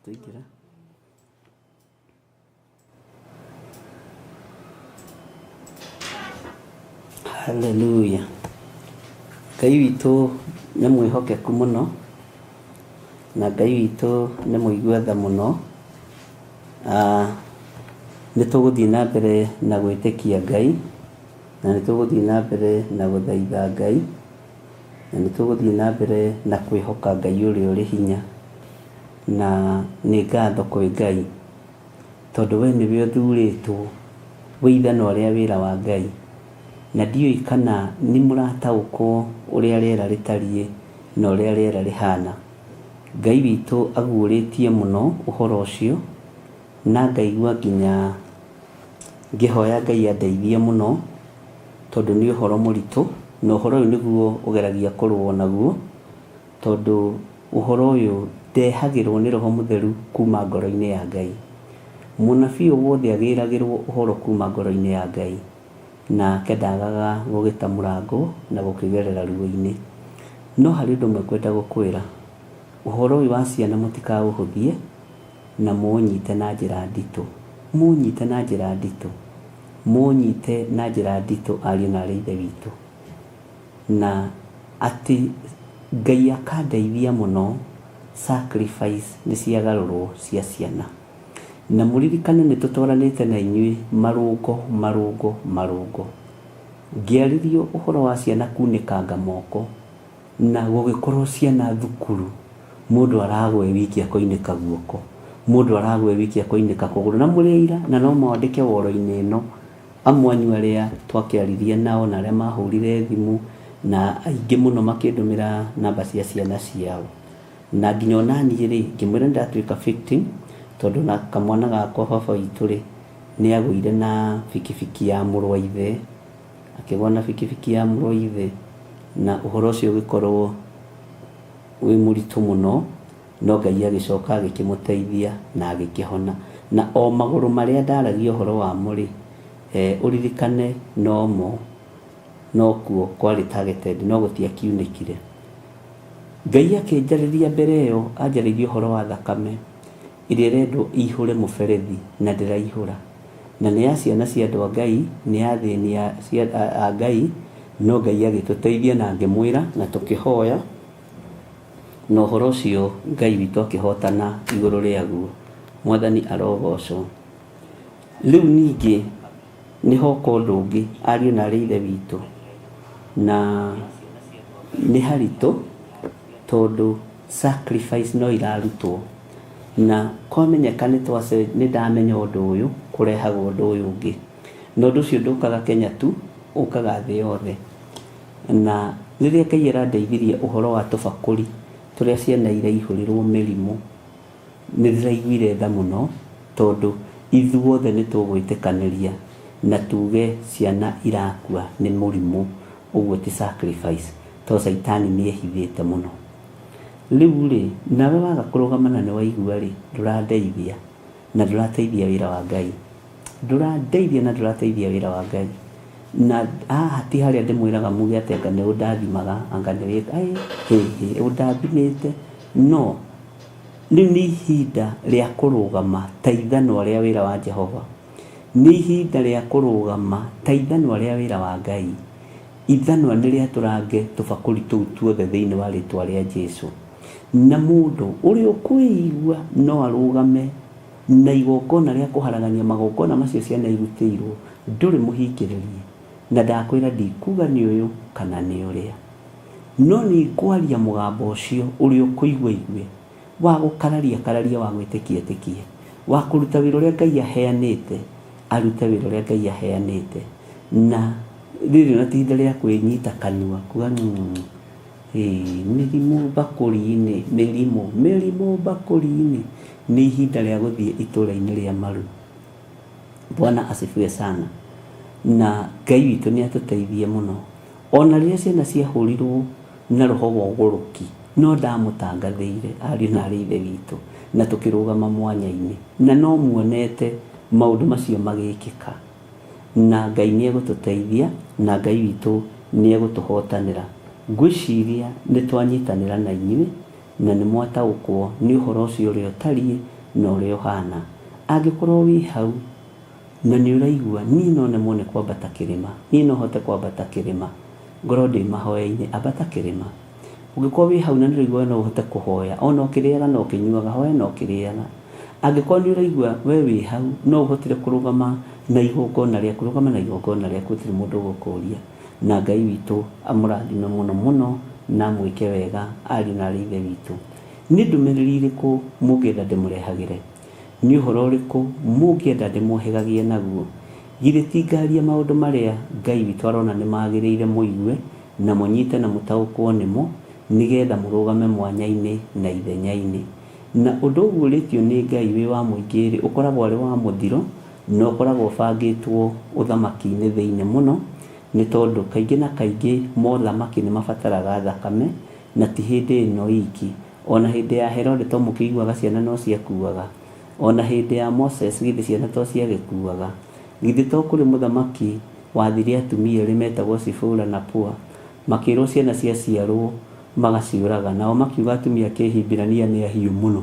tuingĩra. Haleluya. Ngai witũ nĩ mwĩhokeku mũno na Ngai witũ nĩ mũigua tha mũno. Nĩ tũgũthiĩ na mbere na gwĩtĩkia Ngai, na nĩ tũgũthiĩ na mbere na gũthaitha Ngai, na nĩ tũgũthiĩ na mbere na kwĩhoka Ngai ũrĩa ũrĩ hinya. Na nĩ ngatho kwĩ Ngai tondũ we nĩwe ũthurĩtwo wĩithana ũrĩa wĩra wa Ngai, na ndiũĩ kana nĩ mũrataũkwo ũrĩa rĩera rĩtariĩ na ũrĩa rĩera rĩhana. Ngai witũ aguũrĩtie mũno ũhoro ũcio, na ngaigua nginya ngĩhoya Ngai andeithie mũno tondũ nĩ ũhoro mũritũ, na ũhoro ũyũ nĩguo ũgeragia kũrũo naguo, tondũ ũhoro ũyũ ndehagĩrwo nĩ Roho Mũtheru kuma ngoro-inĩ ya Ngai. Mũnabii wothe agĩragĩrwo ũhoro kuma ngoro-inĩ ya Ngai, nake ndagaga gũgĩta mũrango na gũkĩgerera ruo-inĩ. No harĩ ũndũ ũmwe kwenda gũkwĩra, ũhoro ũyũ wa ciana mũtikaũhũthie na mũũnyite na njĩra nditũ, mũũnyite na njĩra nditũ, mũũnyite na njĩra nditũ ariũ na aarĩ a Ithe witũ, na atĩ Ngai akandeithia mũno. Sacrifice nĩ ciagarũrwo cia ciana, na mũririkane nĩ tũtwaranĩte na inyuĩ marũngo ngĩarĩrio ũhoro wa ciana kunĩkanga moko, na gũgĩkorwo ciana thukuru mũndũ aragwe wiki akoinĩka guoko, mundu aragwe wiki akoineka kuguru na mureira na no mwandike woro-ini ino amwanyu aria twakiaririe nao na aria mahurire thimu na aingi muno makindumira namba cia ciana ciao na nginya onani ri ngimwira ndatwika victim tondu na kamwana gakwa baba witũ ri ni agwire na fikifiki ya mũrũ wa ithe akigwa na fikifiki ya mũrũ wa ithe na uhoro ucio ugikorwo wi mũritũ mũno no Ngai agicoka agikimuteithia na agikihona na o maguru maria ndaragia uhoro wa muri uririkane no kuo kwari targeted no gutiakiunikire Ngai akinjariria mbere yo anjaririe uhoro wa thakame iria rendo ihure muberethi na ndiraihura na ni ya ciana cia andu a Ngai ni ya thini ya cia Ngai no Ngai agituteithia na ngimwira na tukihoya no horo cio Ngai witũ akihotana iguru riaguo mwathani arogocwo riu ningi niho kondungi ariũ na ithe witũ na ni haritu tondu sacrifice no irarutwo na komenyekane twase ni ndamenya undu uyu kurehagwo undu uyu ungi no undu ucio ndukaga Kenya tu ukaga thĩ yothe na riria Ngai arandeithirie uhoro wa tubakuri turia ciana iraihũrirwo mĩrimũ nĩ ndĩraiguire tha mũno tondu ithuothe nĩ tũgwĩtĩkanĩria na tuge ciana irakua nĩ mũrimũ ũguo ti sacrifice to saitani nĩ ehithĩte mũno rĩu rĩ nawe waga kũrũgama na nĩ waigua rĩ ndũrandeithia na ndũrateithia wĩra wa Ngai ndũrandeithia na ndũrateithia wĩra wa Ngai na ti harĩa ndĩmwĩraga muge atĩ anga nĩ ũndathimaga anga nĩ wĩka ũndathimĩte no rĩu nĩ ihinda rĩa kũrũgama ta ithanwa rĩa wĩra wa Jehova nĩ ihinda rĩa kũrũgama ta ithanwa rĩa wĩra wa Ngai ithanwa nĩ rĩa tũrange tũbakũri tũu tuothe thĩinĩ wa rĩtwa rĩa Jesũ na mũndũ ũrĩa ũkwĩigua no arũgame na igongona rĩa kũharagania magongona macio ciana irutĩirwo ndũrĩ mũhingĩrĩrie na ndakwĩra ndikuga nĩ ũyũ kana nĩ ũrĩa no nĩ kwaria mũgambo ũcio ũrĩa ũkũigua igue wa gũkararia wa gwĩtĩkia wa kũruta wĩra ũrĩa Ngai aheanĩte arute wĩra ũrĩa Ngai aheanĩte na rĩrĩ na ihinda rĩa kwĩnyita kanua kuga mĩrimũ bakũri-inĩ mĩrimũ bakũri-inĩ nĩ ihinda rĩa gũthiĩ itũra-inĩ rĩa maru Bwana asifiwe sana na Ngai witũ nĩ atũteithie mũno ona rĩrĩa ciana ciahũrirwo na roho wa ũgũrũki no ndamũtangathĩire ariũ na ithe witũ na tũkĩrũgama mwanya-inĩ na no muonete maũndũ macio magĩkĩka na Ngai nĩ egũtũteithia na Ngai witũ nĩ egũtũhotanĩra ngwĩciria nĩ twanyitanĩra na inyuĩ na nĩ mwataũkwo nĩ ũhoro ũcio ũrĩa ũtariĩ na ũrĩa ũhana angĩkorwo wĩ hau na nĩ ũraigua niĩ no nemwo nĩ kwambata kĩrĩma niĩ no hote kwambata kĩrĩma ngorwo ndĩ mahoya-inĩ ambata kĩrĩma ũngĩkorwo wĩ hau na nĩ ũraigua no ũhote kũhoya ona ũkĩrĩaga no ũkĩnyuaga hoya no ũkĩrĩaga angĩkorwo nĩ ũraigua we wĩ hau no ũhotire kũrũgama na igongona rĩa kũrũgama na igongona rĩa gũtirĩ mũndũ ũgũkũria na Ngai witũ amũrathime mũno mũno na mwĩke wega ariũ na ithe witũ nĩ ndũmĩrĩri irĩkũ mũngĩenda ndĩmũrehagĩre nĩ ũhoro ũrĩkũ mũngĩenda ndĩmũhegagie naguo githĩ ti ngaria maũndũ marĩa Ngai witũ arona nĩ magĩrĩire mũigue na mũnyite na mũtaũkwo nĩmo nĩgetha mũrũgame mwanya-inĩ na ithenya-inĩ na ũndũ ũguo ũrĩtio nĩ Ngai wĩ wa mũingĩ ũkoragwo arĩ wa mũthiro na ũkoragwo ũbangĩtwo ũthamaki-inĩ thĩinĩ mũno nĩ tondũ kaingĩ na kaingĩ mothamaki nĩ mabataraga thakame na ti hĩndĩ ĩno iki ona hĩndĩ ya Herode to mũkĩiguaga ciana no ciakuaga ona hĩndĩ ya Moses githĩ ciana to ciagĩkuaga githĩ to kũrĩ mũthamaki wathire atumia erĩ metagwo Sifura na Pua makĩrwo ciana ciaciarwo magaciũraga nao makiuga atumia kĩhimbĩrania nĩ ahiũ mũno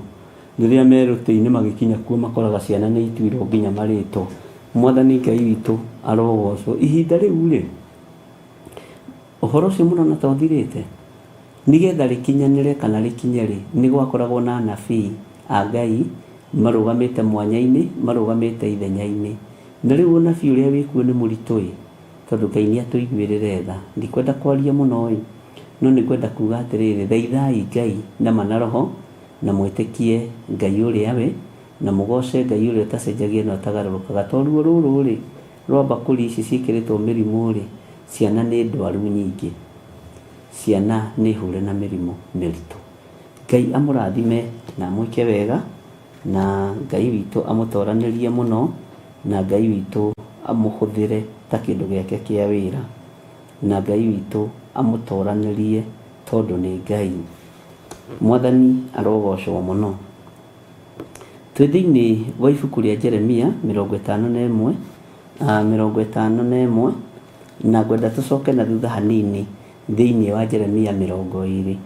rĩrĩa merutĩinĩ magĩkinya kuo makoraga ciana nĩ ituirwo nginya marĩtwo mwathani Ngai witũ arogocwo ihinda rĩu rĩ ũhoro ũcio mũno ta ũthirĩte nĩgetha rĩkinyanĩre kana rĩkinye rĩ nĩ gwakoragwo na anabii a Ngai marũgamĩte mwanya-inĩ marũgamĩte ithenya-inĩ na rĩu ũnabii ũrĩa wĩkuo nĩ mũritũ tondũ Ngai nĩ atũiguĩrĩre tha ndikwenda kwaria mũno no nĩ kwenda kuga atĩrĩrĩ thaithai Ngai na mana roho na mwĩtĩkie Ngai ũrĩa we na mũgoce Ngai ũrĩa ũtacenjagia na ũtagarũrũkaga. To ruo rũrũ rĩ rwa mbakũri ici ciĩkĩrĩtwo mĩrimũ rĩ, ciana nĩ ndwaru nyingĩ, ciana nĩ hure na mĩrimũ mĩritũ. Ngai amũrathime na amwĩke wega, na Ngai witũ amũtoranĩrie mũno, na Ngai witũ amũhũthĩre ta kĩndũ gĩake kĩa wĩra, na Ngai witũ amũtoranĩrie tondũ nĩ Ngai. Mwathani arogocwo mũno. Twĩ thĩinĩ wa ibuku rĩa Jeremia 51 na ngwenda tũcoke na thutha hanini thĩinĩ wa Jeremia 20.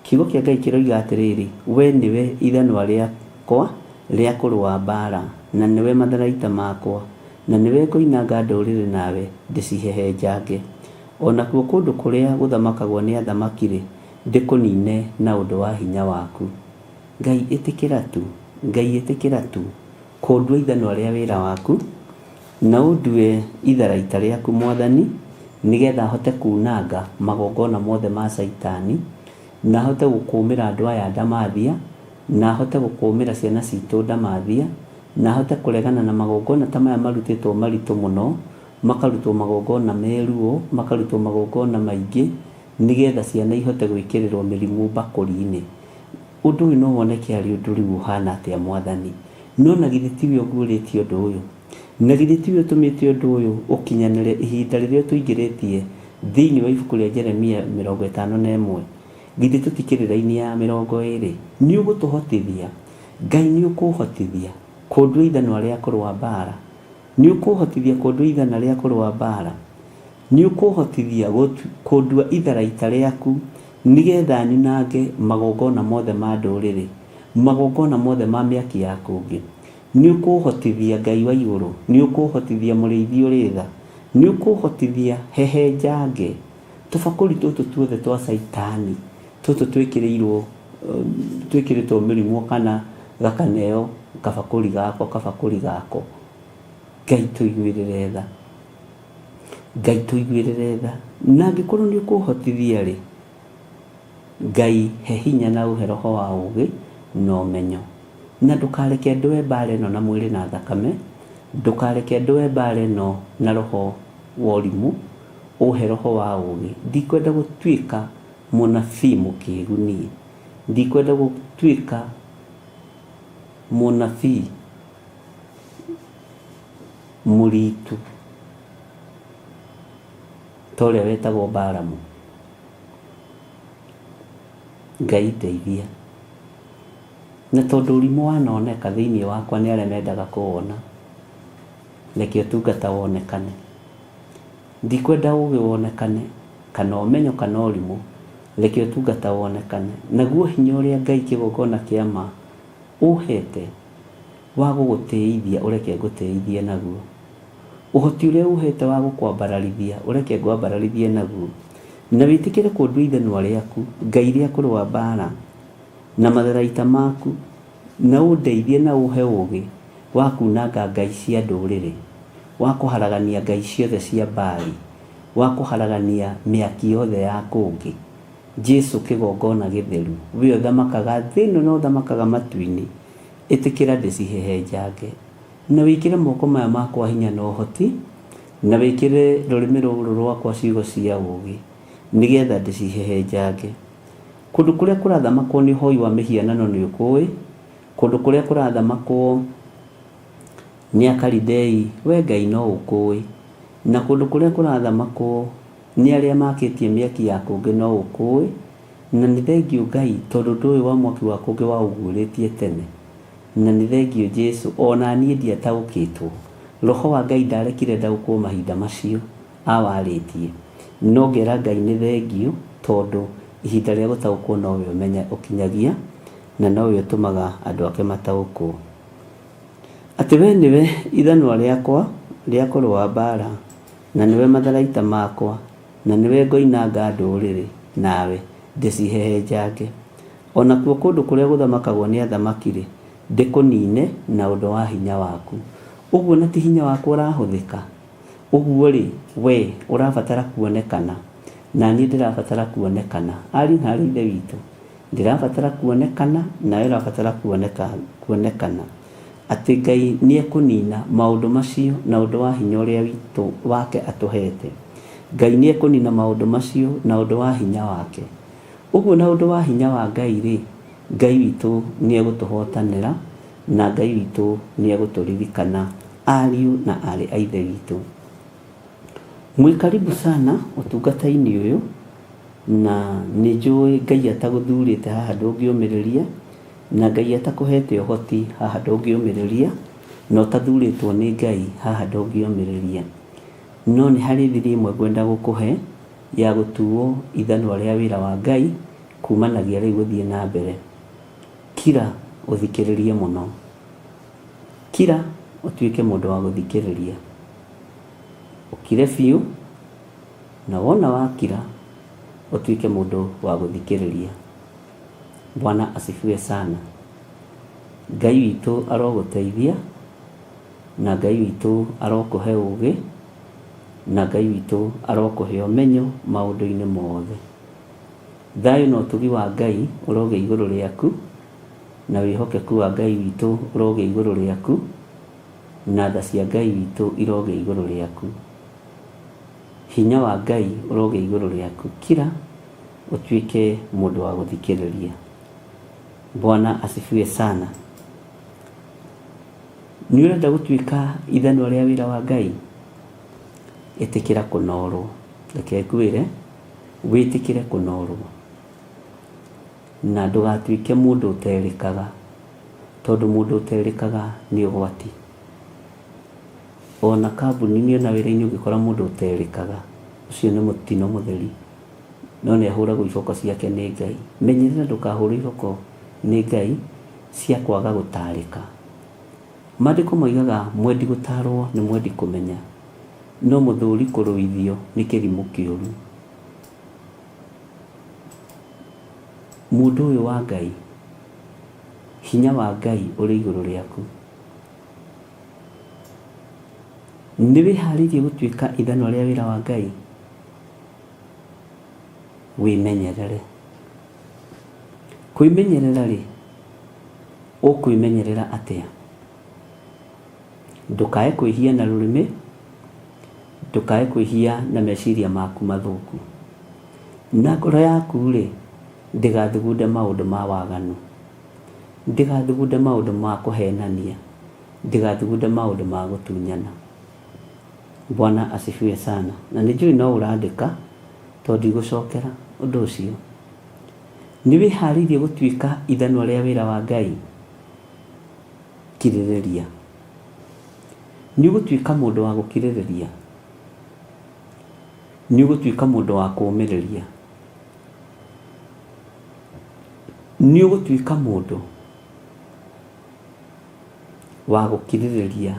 Kiugo kĩa Ngai kĩroiga atĩrĩrĩ, we nĩwe ithanwa rĩakwa rĩa kũrũa mbara, na nĩwe matharaita makwa, na nĩwe ngũinanga ndũrĩrĩ nawe ndĩcihehenjange. Ona kuo kũndũ kũrĩa gũthamakagwo nĩ athamaki-rĩ, ndĩkũnine na ũndũ wa hinya waku. Ngai ĩtĩkĩra tu kũndua ithanwa rĩa wĩra waku, na ũndue itharaita rĩaku Mwathani, nĩgetha hote kunanga magongona mothe ma Saitani, na hote gũkũmĩra andũ aya ndamathia, na hote gũkũmĩra ciana citũ ndamathia, na hote kũregana na magongona ta maya marutĩtwo maritũ mũno, makarutwo magongona meruo, makarutwo magongona maingĩ, nĩgetha ciana ihote gwĩkĩrĩrwo mĩrimũ mbakũri-inĩ. Ũndũ ũyũ no woneke arĩ ũndũ rĩu ũhana atĩa Mwathani? No na githĩ tiwe ũguũrĩtie ũndũ ũyũ, na githĩ tiwe ũtũmĩte ũndũ ũyũ ũkinyanĩre ihinda rĩrĩa tũingĩrĩtie thĩinĩ wa ibuku rĩa Jeremia 51? Githĩ tũtikĩrĩ raini ya 20? Nĩ ũgũtũhotithia, Ngai nĩ ũkũhotithia kũndua ithanwa rĩa kũrũa mbara, nĩ ũkũhotithia kũndua ithanwa rĩa kũrũa mbara, nĩ ũkũhotithia kũndua itharaita rĩaku, nĩgetha ninange magongona mothe ma ndũrĩrĩ, magongona mothe ma mĩaki ya kũngĩ. Nĩ ũkũhotithia Ngai wa igũrũ, nĩ ũkũhotithia mũrĩithi ũrĩ tha, nĩ ũkũhotithia hehenjange tũbakũri tũtũ tuothe twa Saitani, tũtũ twĩkĩrĩtwo mĩrimũ kana gakaneo kabakũri gako. Ngai tũiguĩrĩre tha, na angĩkorwo nĩ ũkũhotithia rĩ, Ngai he hinya na ũhe roho wa ũũgĩ na ũmenyo, na ndũkareke ndũe mbara ĩno na mwĩrĩ na thakame, ndũkareke ndũe mbara ĩno na roho wa ũrimũ, ũhe roho wa ũũgĩ. Ndikwenda gũtuĩka mũnabii mũkĩgu niĩ, ndikwenda gũtuĩka mũnabii mũritu ta ũrĩa wetagwo Balamu. Ngai ndeithia, na tondũ ũrimũ wanoneka thĩinĩ wakwa nĩ arĩa mendaga kũwona, reke ũtungata wonekane. Ndikwenda ũũgĩ wonekane, kana ũmenyo kana ũrimũ, reke ũtungata wonekane. Naguo hinya ũrĩa Ngai kĩgongona kĩa ma ũhete wa gũgũtĩithia, ũreke ngũtĩithie naguo. Ũhoti ũrĩa ũhete wa gũkwambararithia, ũreke ngwambararithie naguo. Na wĩtĩkĩre kũndua ithanwa rĩaku, Ngai rĩa kũrũa mbara, na matharaita maku, na ũndeithie na ũhe ũũgĩ wa kunanga ngai cia ndũrĩrĩ, wa kũharagania ngai ciothe cia Baali, wa kũharagania mĩaki yothe ya kũngĩ. Jesu kĩgongona gĩtheru, we ũthamakaga thĩ ĩno na ũthamakaga matu-inĩ, ĩtĩkĩra ndĩcihehenjange, na wĩkĩre moko maya makwa hinya na ũhoti, na wĩkĩre rũrĩmĩ rũrũ rwakwa ciugo cia ũũgĩ, nĩgetha ndĩcihehenjange. Kũndũ kũrĩa kũrathamakwo nĩ ũhoi wa mĩhianano nĩ ũkũĩ, kũndũ kũrĩa kũrathamakwo nĩ Akalidei we Ngai no ũkũĩ, na kũndũ kũrĩa kũrathamakwo nĩ arĩa makĩtie mĩaki ya kũngĩ no ũkũĩ. Na nĩ thengiũ Ngai tondũ ndũĩ wa mwaki wa kũngĩ wa ũguũrĩtie tene, na nĩ thengiũ Jesu, ona niĩ ndiataũkĩtwo. Roho wa Ngai ndarekire ndaũkwo mahinda macio awarĩtie, no ngera Ngai nĩ thengiũ tondũ ihinda rĩa gũtaũkwo nowe ũkinyagia, na nowe ũtũmaga andũ ake mataũkwo. Atĩ we nĩwe ithanwa rĩakwa rĩa kũrũa mbara, na nĩwe matharaita makwa, na nĩwe ngoinanga ndũrĩrĩ nawe ndĩcihehenjange. Ona kuo kũndũ kũrĩa gũthamakagwo nĩ athamaki-rĩ, ndĩkũnine na ũndũ wa hinya waku. Ũguo na ti hinya waku ũrahũthĩka, ũguo-rĩ we ũrabatara kuonekana, na niĩ ndĩrabatara kuonekana. Ari na ithe witũ ndĩrabatara kuonekana, nawe ũrabatara kuonekana. atĩ Ngai nĩ ekũnina maũndũ macio na ũndũ wa hinya ũrĩa witũ wake atũhete. Ngai nĩ ekũnina maũndũ macio na ũndũ wa hinya wake. Ũguo na ũndũ wa hinya wa Ngai rĩ, Ngai witũ nĩ egũtũhotanĩra na Ngai witũ nĩ egũtũririkana ariũ na arĩ a ithe witũ. Mwĩ karibu sana ũtungata-inĩ ũyũ, na nĩ njũĩ Ngai atagũthurĩte haha ndũngĩũmĩrĩria, na Ngai atakũhete ũhoti haha ndũngĩũmĩrĩria, na ũtathurĩtwo nĩ Ngai haha ndũngĩũmĩrĩria. No nĩ harĩ thiri ĩmwe ngwenda gũkũhe ya gũtuo ithanwa rĩa wĩra wa Ngai kumanagia rĩu gũthiĩ na mbere. Kira ũthikĩrĩrie mũno, kira ũtuĩke mũndũ wa gũthikĩrĩria, ũkire biũ, na wona wakira ũtuĩke mũndũ wa gũthikĩrĩria. Bwana asifiwe sana. Ngai witũ arogũteithia, na Ngai witũ arokũhe ũgĩ, na Ngai witũ arokũhe ũmenyo maũndũ-inĩ mothe. Thayũ na ũtugi wa Ngai ũroge igũrũ rĩaku, na wĩhokeku wa Ngai witũ ũroge igũrũ rĩaku, na tha cia Ngai witũ iroge igũrũ rĩaku. Hinya wa Ngai ũroge igũrũ rĩaku. Kira ũtuĩke mũndũ wa gũthikĩrĩria. Bwana asifiwe sana. Nĩ ũrenda gũtuĩka ithanwa rĩa wĩra wa Ngai? Ĩtĩkĩra kũnorwo. Reke ngwĩre, wĩtĩkĩre kũnorwo, na ndũgatuĩke mũndũ ũterĩkaga, tondũ mũndũ ũterĩkaga nĩ ũgwati. Ona kambuni-inĩ ona wĩra-inĩ ũngĩkora mũndũ ũterĩkaga, ũcio nĩ mũtino mũtheri, no nĩ ahũragwo iboko ciake nĩ Ngai. Menyerera ndũkahũrwo iboko nĩ Ngai cia kwaga gũtarĩka. Maandĩko moigaga mwendi gũtarwo nĩ mwendi kũmenya, no mũthũri kũrũithio nĩ kĩrimũ kĩũru. Mũndũ ũyũ wa Ngai, hinya wa Ngai ũrĩ igũrũ rĩaku. Nĩ wĩharĩirie gũtuĩka ithanwa rĩa wĩra wa Ngai? Wĩmenyerere. Kwĩmenyerera rĩ, ũkwĩmenyerera atĩa? Ndũkae kwĩhia na rũrĩmĩ, ndũkae kwĩhia na meciria maku mathũku, na ngoro yaku rĩ, ndĩgathugunde maũndũ ma waganu, ndĩgathugunde maũndũ ma kũhenania, ndĩgathugunde maũndũ ma gũtunyana. Bwana asifiwe sana. Na nĩ njũĩ no ũrandĩka, tondũ ndigũcokera ũndũ ũcio. Nĩ wĩharĩirie gũtuĩka ithanwa rĩa wĩra wa Ngai? Kirĩrĩria. Nĩ ũgũtuĩka mũndũ wa gũkirĩrĩria, nĩ ũgũtuĩka mũndũ wa kũũmĩrĩria, nĩ ũgũtuĩka mũndũ wa gũkirĩrĩria.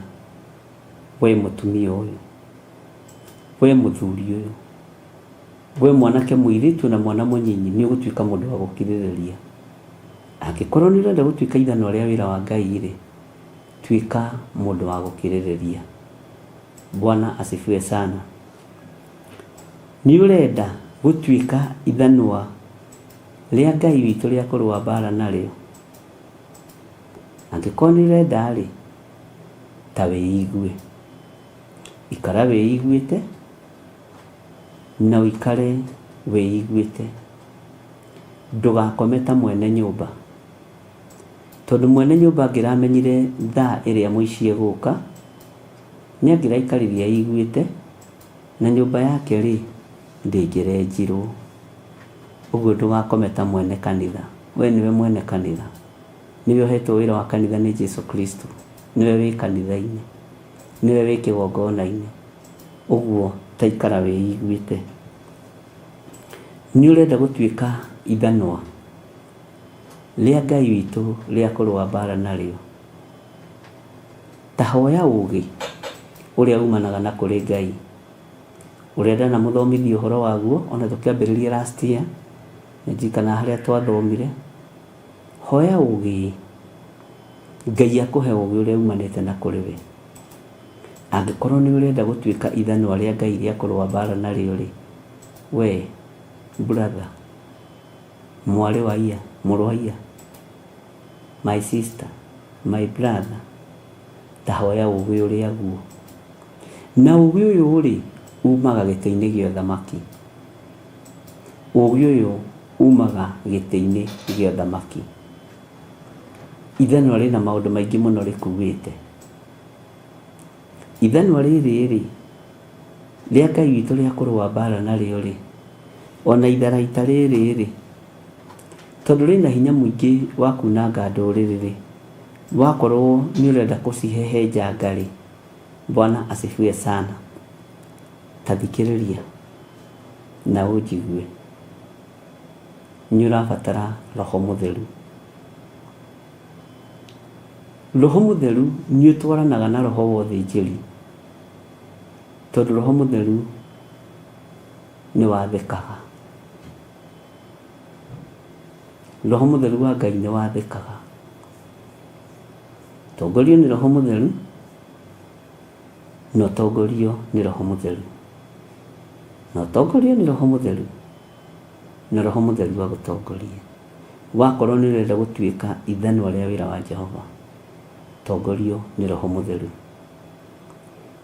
We mũtumia ũyũ, we mũthuri ũyũ, we mwanake mũirĩtu na mwana mũnyinyi, nĩ ũgũtuĩka mũndũ wa gũkirĩrĩria. Angĩkorwo nĩ ũrenda gũtuĩka ithanwa rĩa wĩra wa Ngai rĩ, tuĩka mũndũ wa gũkirĩrĩria. Bwana asifiwe sana. Nĩ ũrenda gũtuĩka ithanwa rĩa Ngai witũ rĩa kũrũa mbara narĩo? Angĩkorwo nĩ ũrenda rĩ, ta wĩigue. Ikara wĩiguĩte, na ũikare wĩiguĩte. Ndũgakome ta mwene nyũmba, tondũ mwene nyũmba angĩramenyire thaa ĩrĩa mũici egũka, nĩ angĩraikarĩria aiguĩte, na nyũmba yake rĩ, ndĩngĩrenjirwo. Ũguo ndũgakome ta mwene kanitha. We nĩwe mwene kanitha, nĩwe ũhetwo wĩra wa kanitha nĩ Jesũ Kristo, nĩwe wĩ kanitha-inĩ, nĩwe wĩ kĩgongona-inĩ. Ũguo ta ikara wĩiguĩte. Nĩ ũrenda gũtuĩka ithanwa rĩa Ngai witũ rĩa kũrũa mbara narĩo? Ta hoya ũgĩ ũrĩa umanaga na kũrĩ Ngai. Ũrenda na mũthomithie ũhoro waguo, ona tũkĩambĩrĩria last year, nĩndirikana harĩa twathomire. Hoya ũgĩ, Ngai akũhe ũgĩ ũrĩa umanĩte na kũrĩ we. Angĩkorwo nĩ ũrenda gũtuĩka ithanwa rĩa Ngai rĩa kũrũa mbara narĩo rĩ, we brother, mwarĩ wa iya, mũrũ wa iya, my sister, my brother, ndahoya ũgĩ ũrĩa guo. Na ũgĩ ũyũ rĩ umaga gĩtĩ-inĩ gĩa ũthamaki. Ũgĩ ũyũ umaga gĩtĩ-inĩ gĩa ũthamaki. Ithanwa rĩna maũndũ maingĩ mũno rĩkuĩte. Ithanwa rĩrĩ rĩ rĩa Ngai witũ rĩa kũrũa mbara narĩo rĩ, ona itharaita rĩrĩ rĩ, tondũ rĩna hinya mũingĩ wa kunanga ndũrĩrĩ rĩ, wakorwo nĩ ũrenda gũcihehenjanga rĩ, Bwana asifiwe sana. Tathikĩrĩria na ũnjigue. Nĩ ũrabatara Roho Mũtheru. Roho Mũtheru nĩ ũtwaranaga na roho wa ũthĩnjĩri, tondũ Roho Mũtheru nĩ wathĩkaga. Roho Mũtheru wa Ngai nĩ wathĩkaga. Tongorio nĩ Roho Mũtheru na ũtongorio nĩ Roho Mũtheru. Na ũtongorio nĩ Roho Mũtheru na Roho Mũtheru agũtongorie. Wakorwo nĩ ũrenda gũtuĩka ithanwa rĩa wĩra wa Jehova, tongorio nĩ Roho Mũtheru.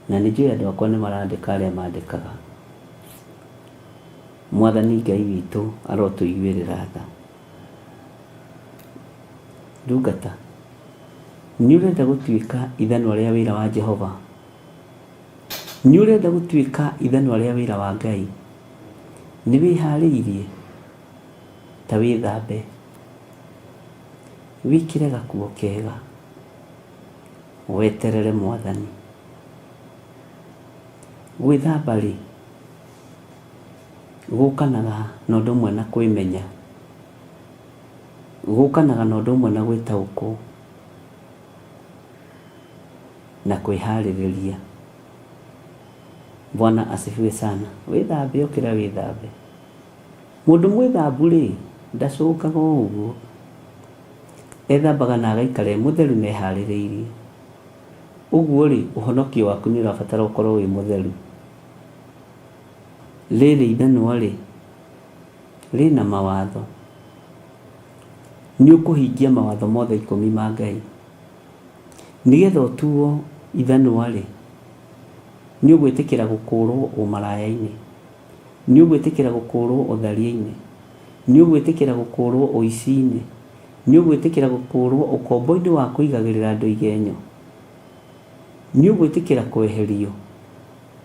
Na nĩ njũĩ andũ akwa nĩ marandĩka arĩa mandĩkaga. Mwathani Ngai witũ arotũiguĩrĩra tha. Ndungata, nĩ ũrenda gũtuĩka ithanwa rĩa wĩra wa Jehova? Nĩ ũrenda gũtuĩka ithanwa rĩa wĩra wa Ngai? Nĩ wĩharĩirie? Ta wĩthambe, wĩkĩre gakuo kega, weterere Mwathani. Gwĩthamba rĩ gũkanaga na ũndũ ũmwe na kwĩmenya, gũkanaga na ũndũ ũmwe na gwĩtaũkwo na kwĩharĩrĩria. Bwana asifiwe sana. Wĩthambe, ũkĩra wĩthambe. Mũndũ mwĩthambu rĩ ndacũkaga ũguo, ethambaga na agaikara e mũtheru na eharĩrĩirie. Ũguo rĩ ũhonokio waku nĩ ũrabatara ũkorwo wĩ mũtheru. Rĩrĩ ithanwa rĩ rĩna mawatho. Nĩ ũkũhingia mawatho mothe 10 ma Ngai. Nĩgetha ũtuo ithanwa rĩ, nĩ ũgwĩtĩkĩra gũkũũrwo ũmaraya-inĩ, nĩ ũgwĩtĩkĩra gũkũũrwo ũtharia-inĩ, nĩ ũgwĩtĩkĩra gũkũũrwo ũici-inĩ, nĩ ũgwĩtĩkĩra gũkũũrwo ũkombo-inĩ wa kũigagĩrĩra andũ igenyo, nĩ ũgwĩtĩkĩra kweherio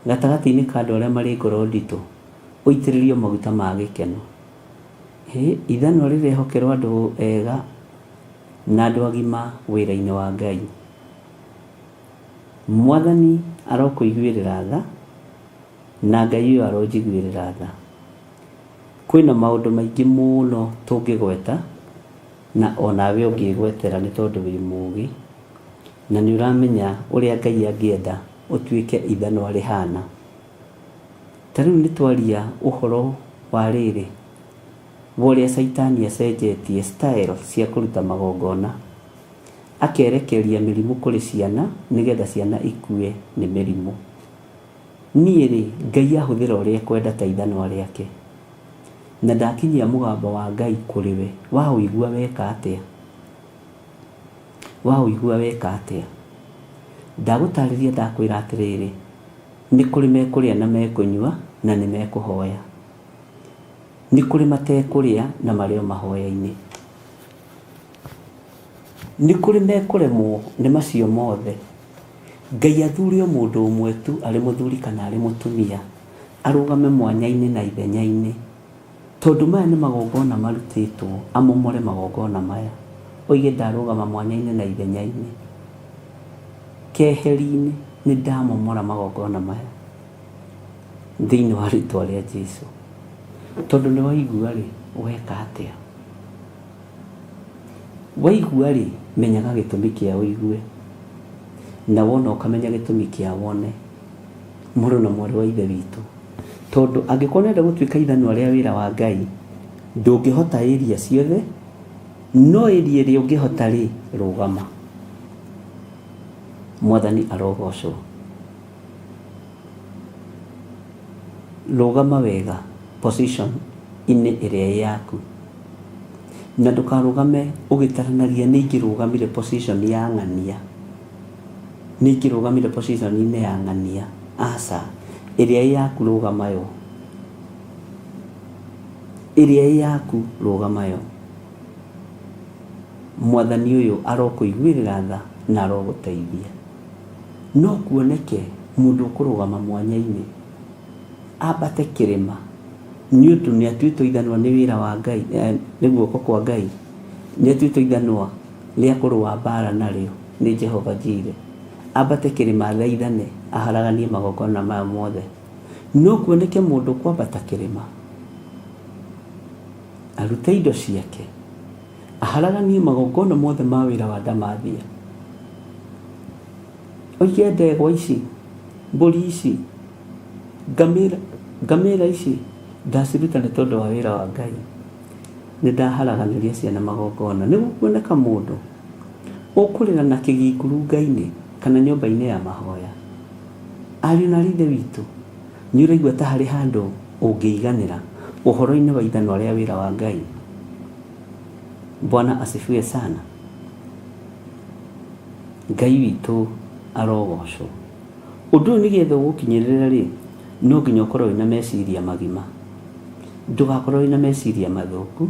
gatagatĩ-inĩ ka andũ arĩa marĩ ngoro nditũ, ũitĩrĩrio maguta ma gĩkeno. Ithanwa rĩrehokerwo andũ ega na andũ agima wĩra-inĩ wa Ngai. Mwathani arokũiguĩrĩra tha na Ngai ũyũ aronjiguĩrĩra tha. Kwĩna maũndũ maingĩ mũno tũngĩgweta na onawe ũngĩgwetera nĩ tondũ wĩ mũũgĩ na nĩ ũramenya ũrĩa Ngai angĩenda ũtuĩke ithanwa rĩhana. Ta rĩu nĩ twaria ũhoro wa rĩrĩ wa ũrĩa Saitani acenjetie style cia kũruta magongona, akerekeria mĩrimũ kũrĩ ciana nĩgetha ciana ikue nĩ mĩrimũ. Niĩ rĩ Ngai ahũthĩra ũrĩa ekwenda ta ithanwa rĩake, na ndakinyia mũgambo wa Ngai kũrĩ we. Waũigua weka atĩa? Waũigua weka atĩa? Ndagũtarĩria ndakwĩra atĩrĩrĩ, nĩ kũrĩ mekũrĩa na mekũnyua na nĩ mekũhoya, nĩ kũrĩ matekũrĩa na marĩ o mahoya-inĩ, nĩ kũrĩ mekũremwo nĩ macio mothe. Ngai athure o mũndũ ũmwe tu, arĩ mũthuri kana arĩ mũtumia, arũgame mwanya-inĩ na ithenya-inĩ, tondũ maya nĩ magongona marutĩtwo, amomore magongona maya. Oige ndarũgama mwanya-inĩ na ithenya-inĩ, keheri-inĩ nĩ ndamomora magongona maya thĩinĩ wa rĩtwa rĩa Jesũ. Tondũ nĩ waigua rĩ weka atĩa? Waigua rĩ menyaga gĩtũmi kĩa ũigue, na wona ũkamenya gĩtũmi kĩa wone. Mũrũ na mwarĩ wa ithe witũ, tondũ angĩkorwo nenda gũtuĩka ithanwa rĩa wĩra wa Ngai, ndũngĩhota area ciothe, no area ĩrĩa ũngĩhota rĩ rũgama. Mwathani arogocwo. Rũgama wega position inĩ ĩrĩa yaku, na ndũkarũgame ũgĩtaranagia nĩ ingĩrũgamire position ya ng'ania. nĩ ingĩrũgamire position-inĩ ya ng'ania, aca, ĩrĩa ĩ yaku rũgamayo, ĩrĩa ĩ yaku rũgamayo. Mwathani ũyũ arokũiguĩrĩra tha na arogũteithia. No kuoneke mũndũ ũkũrũgama mwanya-inĩ ambate kĩrĩma nĩ ũndũ nĩ atuĩtwo ithanwa nĩ wĩra wa Ngai, nĩ guoko kwa Ngai, nĩ atuĩtwo ithanwa rĩa kũrũa mbara narĩo nĩ Jehova Jireh. Ambate kĩrĩma thaithane aharaganie magongona maya mothe. No kuoneke mũndũ kwambata kĩrĩma arute indo ciake aharaganie magongona mothe ma wĩra wa ndamathia, oige ndegwa ici, mbũri ici, ngamĩra ici ndaciruta nĩ tondũ wa wĩra wa Ngai, nĩ ndaharaganĩria ciana magongona. Nĩ gũkuoneka mũndũ ũkũrĩra na kĩginguru Ngai-inĩ kana nyũmba-inĩ ya mahoya. Ariũ na ithe witũ, nĩ ũraigua ta harĩ handũ ũngĩiganĩra ũhoro-inĩ wa ithanwa rĩa wĩra wa Ngai. Bwana asifiwe sana. Ngai witũ arogocwo. Ũndũ ũyũ nĩgetha ũgũkinyĩrĩra rĩ, no nginya ũkorwo wĩna meciria magima. Ndũgakorwo wĩna meciria mathũku,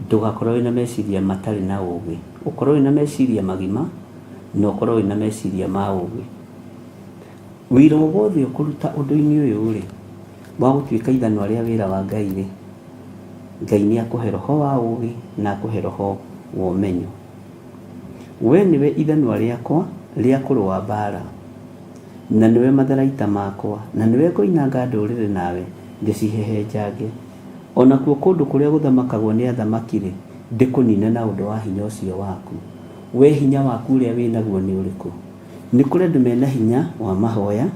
ndũgakorwo wĩna meciria matarĩ na ũũgĩ. Ũkorwo wĩna meciria magima na ũkorwo wĩna meciria ma ũũgĩ. Wĩra wothe ũkũruta ũndũ-inĩ ũyũ rĩ, wa gũtuĩka ithanwa rĩa wĩra wa Ngai rĩ, Ngai nĩ akũhe roho wa ũũgĩ na akũhe roho wa ũmenyo. We nĩwe ithanwa rĩakwa rĩa kũrũa mbara, na nĩwe matharaita makwa, na nĩwe ngũinanga ndũrĩrĩ nawe ndĩcihehenjange. Ona kuo kũndũ kũrĩa gũthamakagwo nĩ athamaki rĩ, ndĩkũnine na ũndũ wa hinya ũcio waku. We hinya waku ũrĩa wĩnaguo nĩ ũrĩkũ? Nĩ kũrĩ andũ mena hinya wa mahoya,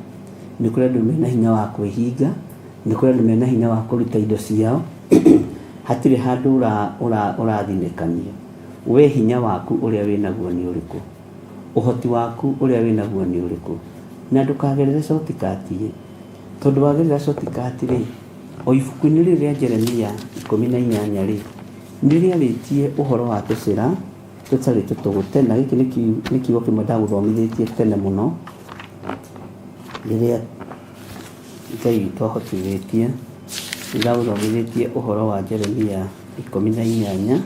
nĩ kũrĩ andũ mena hinya wa kwĩhinga, nĩ kũrĩ andũ mena hinya wa kũruta indo ciao. Hatirĩ handũ ũrathinĩkanio. We hinya waku ũrĩa wĩnaguo nĩ ũrĩkũ? Ũhoti waku ũrĩa wĩnaguo nĩ ũrĩkũ? Na ndũkagerere shortcut, tondũ wagerera shortcut rĩ, o ibuku-inĩ rĩrĩ rĩa Jeremia 18 rĩ, nĩ rĩarĩtie ũhoro wa tũcĩra tũtarĩ tũtũgũte. Na gĩkĩ nĩ kiugo kĩmwe ndagũthomithĩtie tene mũno, rĩrĩa Ngai witũ ahotithĩtie, ndagũthomithĩtie ũhoro wa Jeremia 18.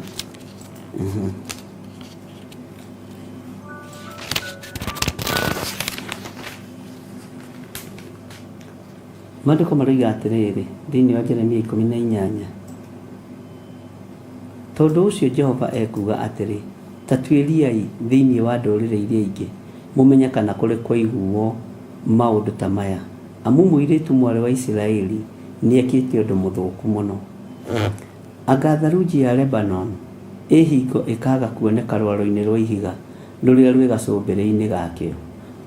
Maandĩko maroiga atĩrĩrĩ thĩinĩ wa Jeremia 18, tondũ ũcio Jehova ekuga atĩrĩ, ta tuĩriai thĩinĩ wa ndũrĩrĩ iria ingĩ, mũmenye kana kũrĩ kwaiguo maũndũ ta maya, amu mũirĩtu mwarĩ wa Isiraeli nĩekĩte ũndũ mũthũku mũno. Anga tharunji ya Lebanon ĩhingo ĩkaga kuoneka rwaro-inĩ rwa ihiga rũrĩa rwĩ gacũmbĩrĩ-inĩ gakĩo,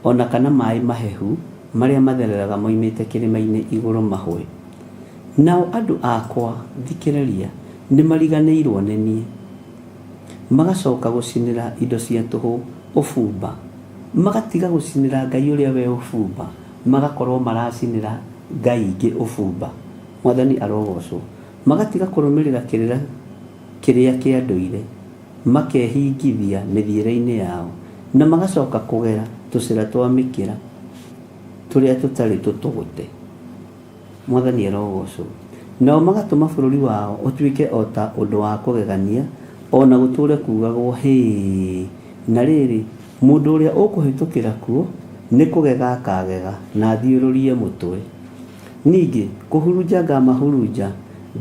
ona kana maĩ mahehu marĩa mathereraga moimĩte kĩrĩma-inĩ igũrũ mahwe. Nao andũ akwa thikĩrĩria nĩ mariganĩirwo nĩ niĩ, magacoka gũcinĩra indo cia tũhũ ũbumba, magatiga gũcinĩra Ngai ũrĩa we ũbumba, magakorwo maracinĩra ngai ingĩ ũbumba. Mwathani arogocwo. Magatiga kũrũmĩrĩra kĩrĩa kĩa ndũire, makehingithia mĩthiĩre-inĩ yao, na magacoka kũgera tũcĩra twa mĩkĩra tũrĩa tũtarĩ tũtũgũte. Mwathani arogocwo. Nao magatũma bũrũri wao ũtuĩke o ta ũndũ wa kũgegania, ona gũtũre kugagwo hĩ. Na rĩrĩ, mũndũ ũrĩa ũkũhĩtũkĩra kuo nĩ kũgega akagega na athiũrũrie mũtwe. Ningĩ kũhurunja ngamahurunja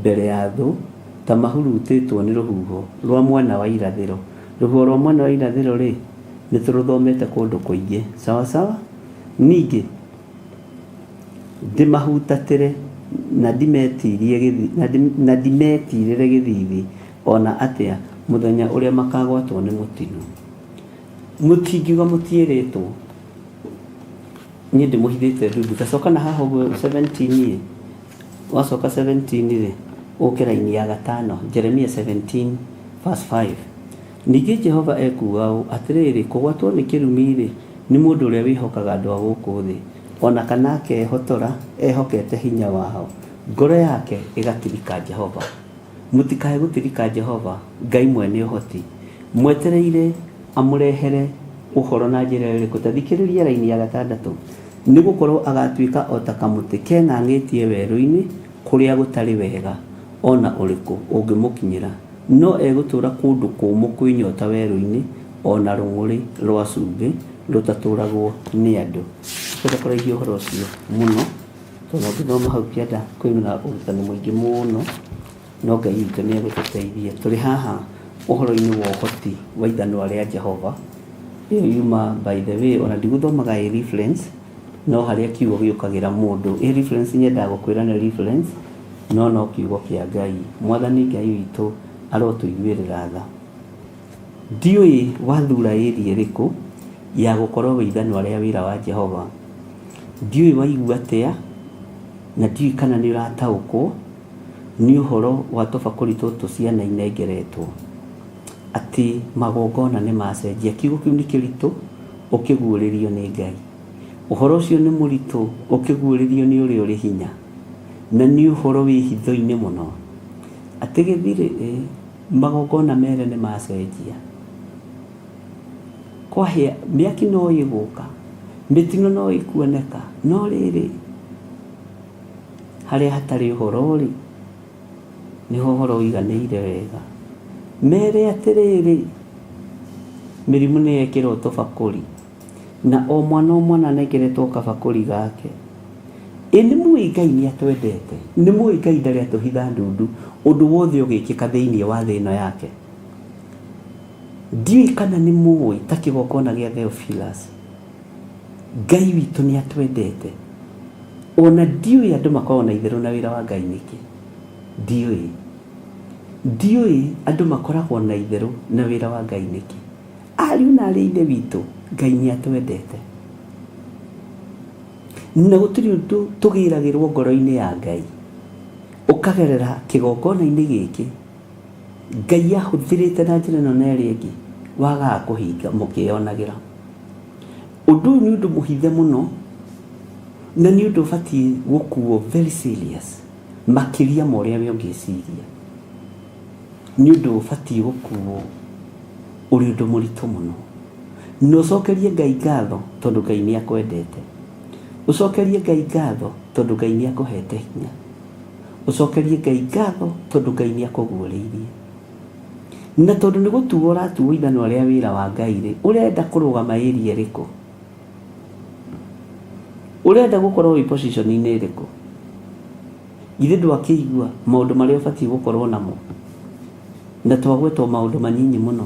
mbere ya thũ ta mahurutĩtwo nĩ rũhuho rwa mwena wa irathĩro. Rũhuho rwa mwena wa irathĩro rĩ, nĩ tũrũthomete kũndũ kũingĩ, sawa sawa. Ningĩ ndĩmahutatĩre na ndimetirĩre gĩthithi ona atĩa mũthenya ũrĩa makagwatwo nĩ mũtino. Mũtingiuga mũtiĩrĩtwo, niĩ ndĩmũhithĩte ndundu. Gacoka na haha ũguo 17, wacoka 17 rĩ, ũke raini ya gatano, Jeremia 17 verse 5. Ningĩ Jehova ekuga ũũ atĩrĩrĩ, kũgwatwo nĩ kĩrumi rĩ, nĩ mũndũ ũrĩa wĩhokaga andũ a gũkũ thĩ, ona kana akehotora ehokete hinya wao, ngoro yake ĩgatirika Jehova. Mũtikae gũtirika Jehova, Ngai mwene ũhoti. Mwetereire amũrehere uhoro na njĩra ĩrĩkũ. Tathikĩrĩria raini ya 6 nĩ gũkorwo agatuĩka o ta kamũtĩ keng'ang'ĩtie werũ-inĩ kũrĩa gũtarĩ wega ona ũrĩkũ ũngĩmũkinyĩra, no egũtũũra kũndũ kũmũ kwĩnyota werũ-inĩ ona rũng'ũrĩ rwa cumbĩ rũtatũragwo nĩ andũ. Kwenda kũraihia ũhoro ũcio mũno tondũ ngĩthoma hau kĩanda kwĩna ũrutani mũingĩ mũno, no Ngai witũ nĩ egũtũteithia. Tũrĩ haha ũhoro-inĩ wa ũhoti wa ithanwa rĩa Jehova. Ĩyo yuma by the way, ona ndigũthomaga ĩ reference, no harĩa kiugo gĩũkagĩra mũndũ. Ĩ reference nyendaga gũkwĩra nĩ reference, no kiugo kĩa Ngai. Mwathani Ngai witũ arotũiguĩrĩra tha. Ndiũĩ wathura ĩrĩa ĩrĩkũ ya gũkorwo wĩ ithanwa rĩa wĩra wa Jehova. Ndiũĩ waigua atĩa, na ndiũĩ kana nĩ ũrataũkwo nĩ ũhoro wa tũbakũri tũtũ ciana inengeretwo atĩ magongona nĩ macenjia. Kiugo kĩu nĩ kĩritũ ũkĩguũrĩrio nĩ Ngai. Ũhoro ũcio nĩ mũritũ ũkĩguũrĩrio nĩ ũrĩa ũrĩ hinya, na nĩ ũhoro wĩ hitho-inĩ mũno atĩ gĩthirĩ magongona mere nĩ macenjia. Kwahĩa mĩaki no ĩgũka, mĩtino no ĩkuoneka, no rĩrĩ harĩa hatarĩ ũhoro rĩ nĩho ũhoro ũiganĩire wega. Mere atĩrĩrĩ, mĩrimũ nĩ yekĩrwo tũbakũri na o mwana nengeretwo kabakũri gake. Nĩ mũĩ Ngai nĩ atwendete, nĩ mũĩ Ngai ndarĩ atũhitha ndundu ũndũ wothe ũgĩkĩka thĩinĩ wa thĩ ĩno yake. Ndiũĩ kana nĩ mũĩ ta kĩgongona gĩa Theophilus, Ngai witũ nĩ atwendete. Ona ndiũĩ andũ makoragwo na itherũ na wĩra wa Ngai nĩkĩ. Ndiũĩ andũ makoragwo na itherũ na wĩra wa Ngai nĩkĩ. Ariũ na arĩ ithe witũ, Ngai nĩ atwendete. Na gũtirĩ ũndũ tũgĩragĩrwo ngoro-inĩ ya Ngai ũkagerera kĩgongona-inĩ gĩkĩ Ngai ahũthĩrĩte na njĩra ĩno na ĩrĩa ĩngĩ wagaga kũhinga mũkĩonagĩra. Ũndũ ũyũ nĩ ũndũ mũhithe mũno, na nĩ ũndũ ũbatiĩ gũkuo very serious makĩria ma ũrĩa we ũngĩciria. Nĩ ũndũ ũbatiĩ gũkuo ũrĩ ũndũ mũritũ mũno, na ũcokerie Ngai ngatho tondũ Ngai nĩ akwendete. Ũcokerie Ngai ngatho tondũ Ngai nĩ akũhete hinya. Ũcokerie Ngai ngatho tondũ Ngai nĩ akũguũrĩirie. Na tondũ nĩ gũtuo ũratuo ithanwa rĩa wĩra wa Ngai rĩ, ũrenda kũrũgama ĩrĩa ĩrĩkũ? Ũrenda gũkorwo wĩ position-inĩ ĩrĩkũ? Githĩ ndwakĩigua maũndũ marĩa ũbatiĩ gũkorwo namo, na twagwetwo maũndũ manyinyi mũno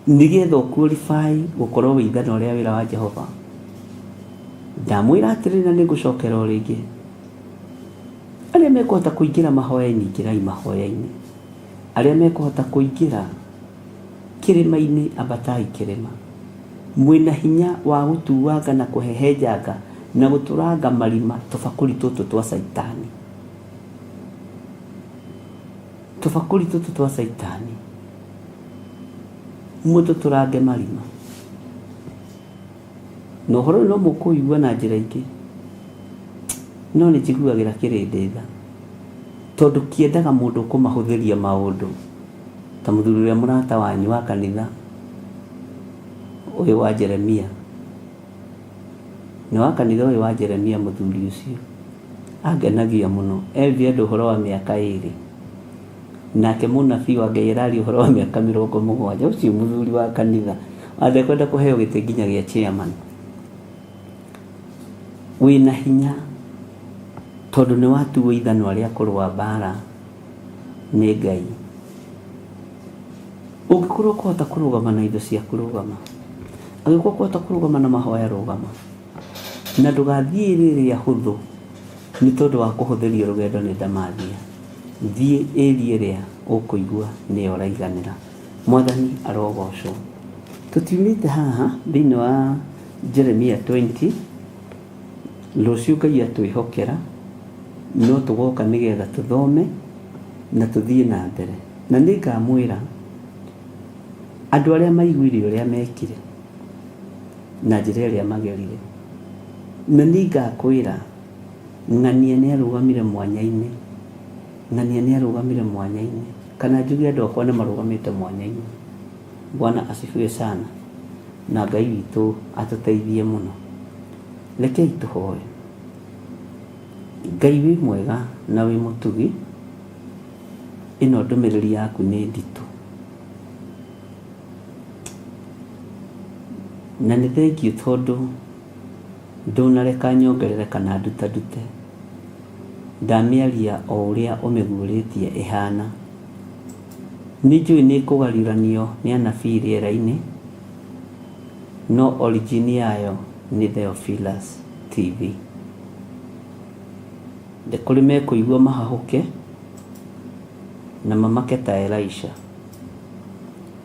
nĩgetha ũqualify gũkorwo wĩ ithanwa rĩa wĩra wa Jehova? Ndamwĩra atĩrĩ na nĩ ngũcokera o rĩngĩ, arĩa mekũhota kũingĩra mahoya-inĩ, ingĩrai mahoya-inĩ. Arĩa mekũhota kũingĩra kĩrĩma-inĩ, ambatai kĩrĩma. Mwĩna hinya wa gũtuanga na kũhehenjanga na gũtũranga marima tũbakũri tũtũ twa Saitani. Tũbakũri tũtũ twa Saitani mũtũtũrange marima. Na ũhoro ũyũ no mũkũigua na njĩra ingĩ, no nĩ njiguagĩra kĩrĩndĩ tha tondũ kĩendaga mũndũ kũmahũthĩria maũndũ ta mũthuri ũrĩa mũrata wanyu wa kanitha ũyũ wa Jeremia. Na wa kanitha ũyũ wa Jeremia, mũthuri ũcio angenagia mũno. Elvi andũ ũhoro wa mĩaka 2, nake mũnabii wa Ngai arari ũhoro wa mĩaka 70. Ũcio mũthuri wa kanitha athekwenda kũheo gĩtĩ nginya gĩa chairman. Wĩna hinya tondũ nĩ watuo ithanwa rĩa kũrũa mbara nĩ Ngai. Ũngĩkorwo kũhota kũrũgama na indo cia kũrũgama, angĩkorwo kũhota kũrũgama na mahoya rũgama, na ndũgathiĩ rĩrĩa hũthũ nĩ tondũ wa kũhũthĩrio rũgendo nĩ Ndamathia. Thiĩ ĩrĩa ĩrĩa ũkũigua nĩyo ũraiganĩra. Mwathani arogocwo. Tũtiumĩte haha thĩinĩ wa Jeremia 20, rũciũ Ngai atwĩhokera, no tũgoka nĩgetha tũthome na tũthiĩ na mbere. Na nĩ ngamwĩra andũ arĩa maiguire ũrĩa mekire na njĩra ĩrĩa magerire, na nĩ ngakwĩra ng'ania nĩ arũgamire mwanya-inĩ, ng'ania nĩ arũgamire mwanya-inĩ, kana njuge andũ akwa nĩ marũgamĩte mwanya-inĩ. Bwana asifiwe sana. na Ngai witũ atũteithie mũno. Rekei tũhoe. Ngai wĩ mwega na wĩ mũtugi, ĩno ndũmĩrĩri yaku nĩ nditũ, na nĩ thengiũ tondũ ndũnareka nyongerere kana ndute. Ndamĩaria o ũrĩa ũmĩguũrĩtie ĩhana. Nĩ njũĩ nĩ kũgariũranio nĩ anabii rĩera-inĩ, no origin yayo nĩ Theophilus TV. Nĩ kũrĩ mekũigua mahahũke na mamake ta Elisha,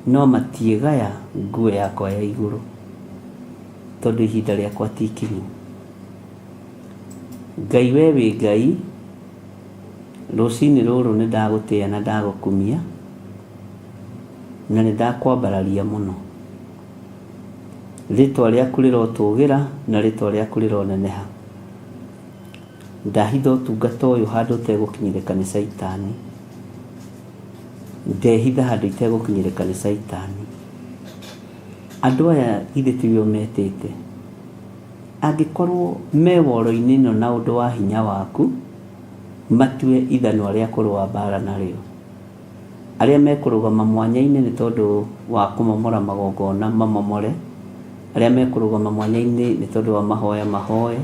no matiĩgaya nguo yakwa ya igũrũ, tondũ ihinda rĩakwa ti ikinyu. Ngai we wĩ Ngai, rũcinĩ rũrũ nĩ ndagũtĩa na ndagũkumia, na nĩ ndakwambararia mũno. Rĩtwa rĩaku rĩrotũgĩra na rĩtwa rĩaku rĩroneneha. Ndahitha ũtungata ũyũ handũ ũtegũkinyĩrĩka nĩ Saitani. Ndehitha handũ itegũkinyĩrĩka nĩ Saitani. Andũ aya ithe tĩo metĩte, angĩkorwo me woro-inĩ ĩno na ũndũ wa hinya waku, matue ithanwa rĩa kũrũa mbara narĩo. Arĩa mekũrũgama mwanya-inĩ nĩ tondũ wa kũmomora magongona mamomore, arĩa mekũrũgama mwanya-inĩ nĩ tondũ wa mahoya mahoe,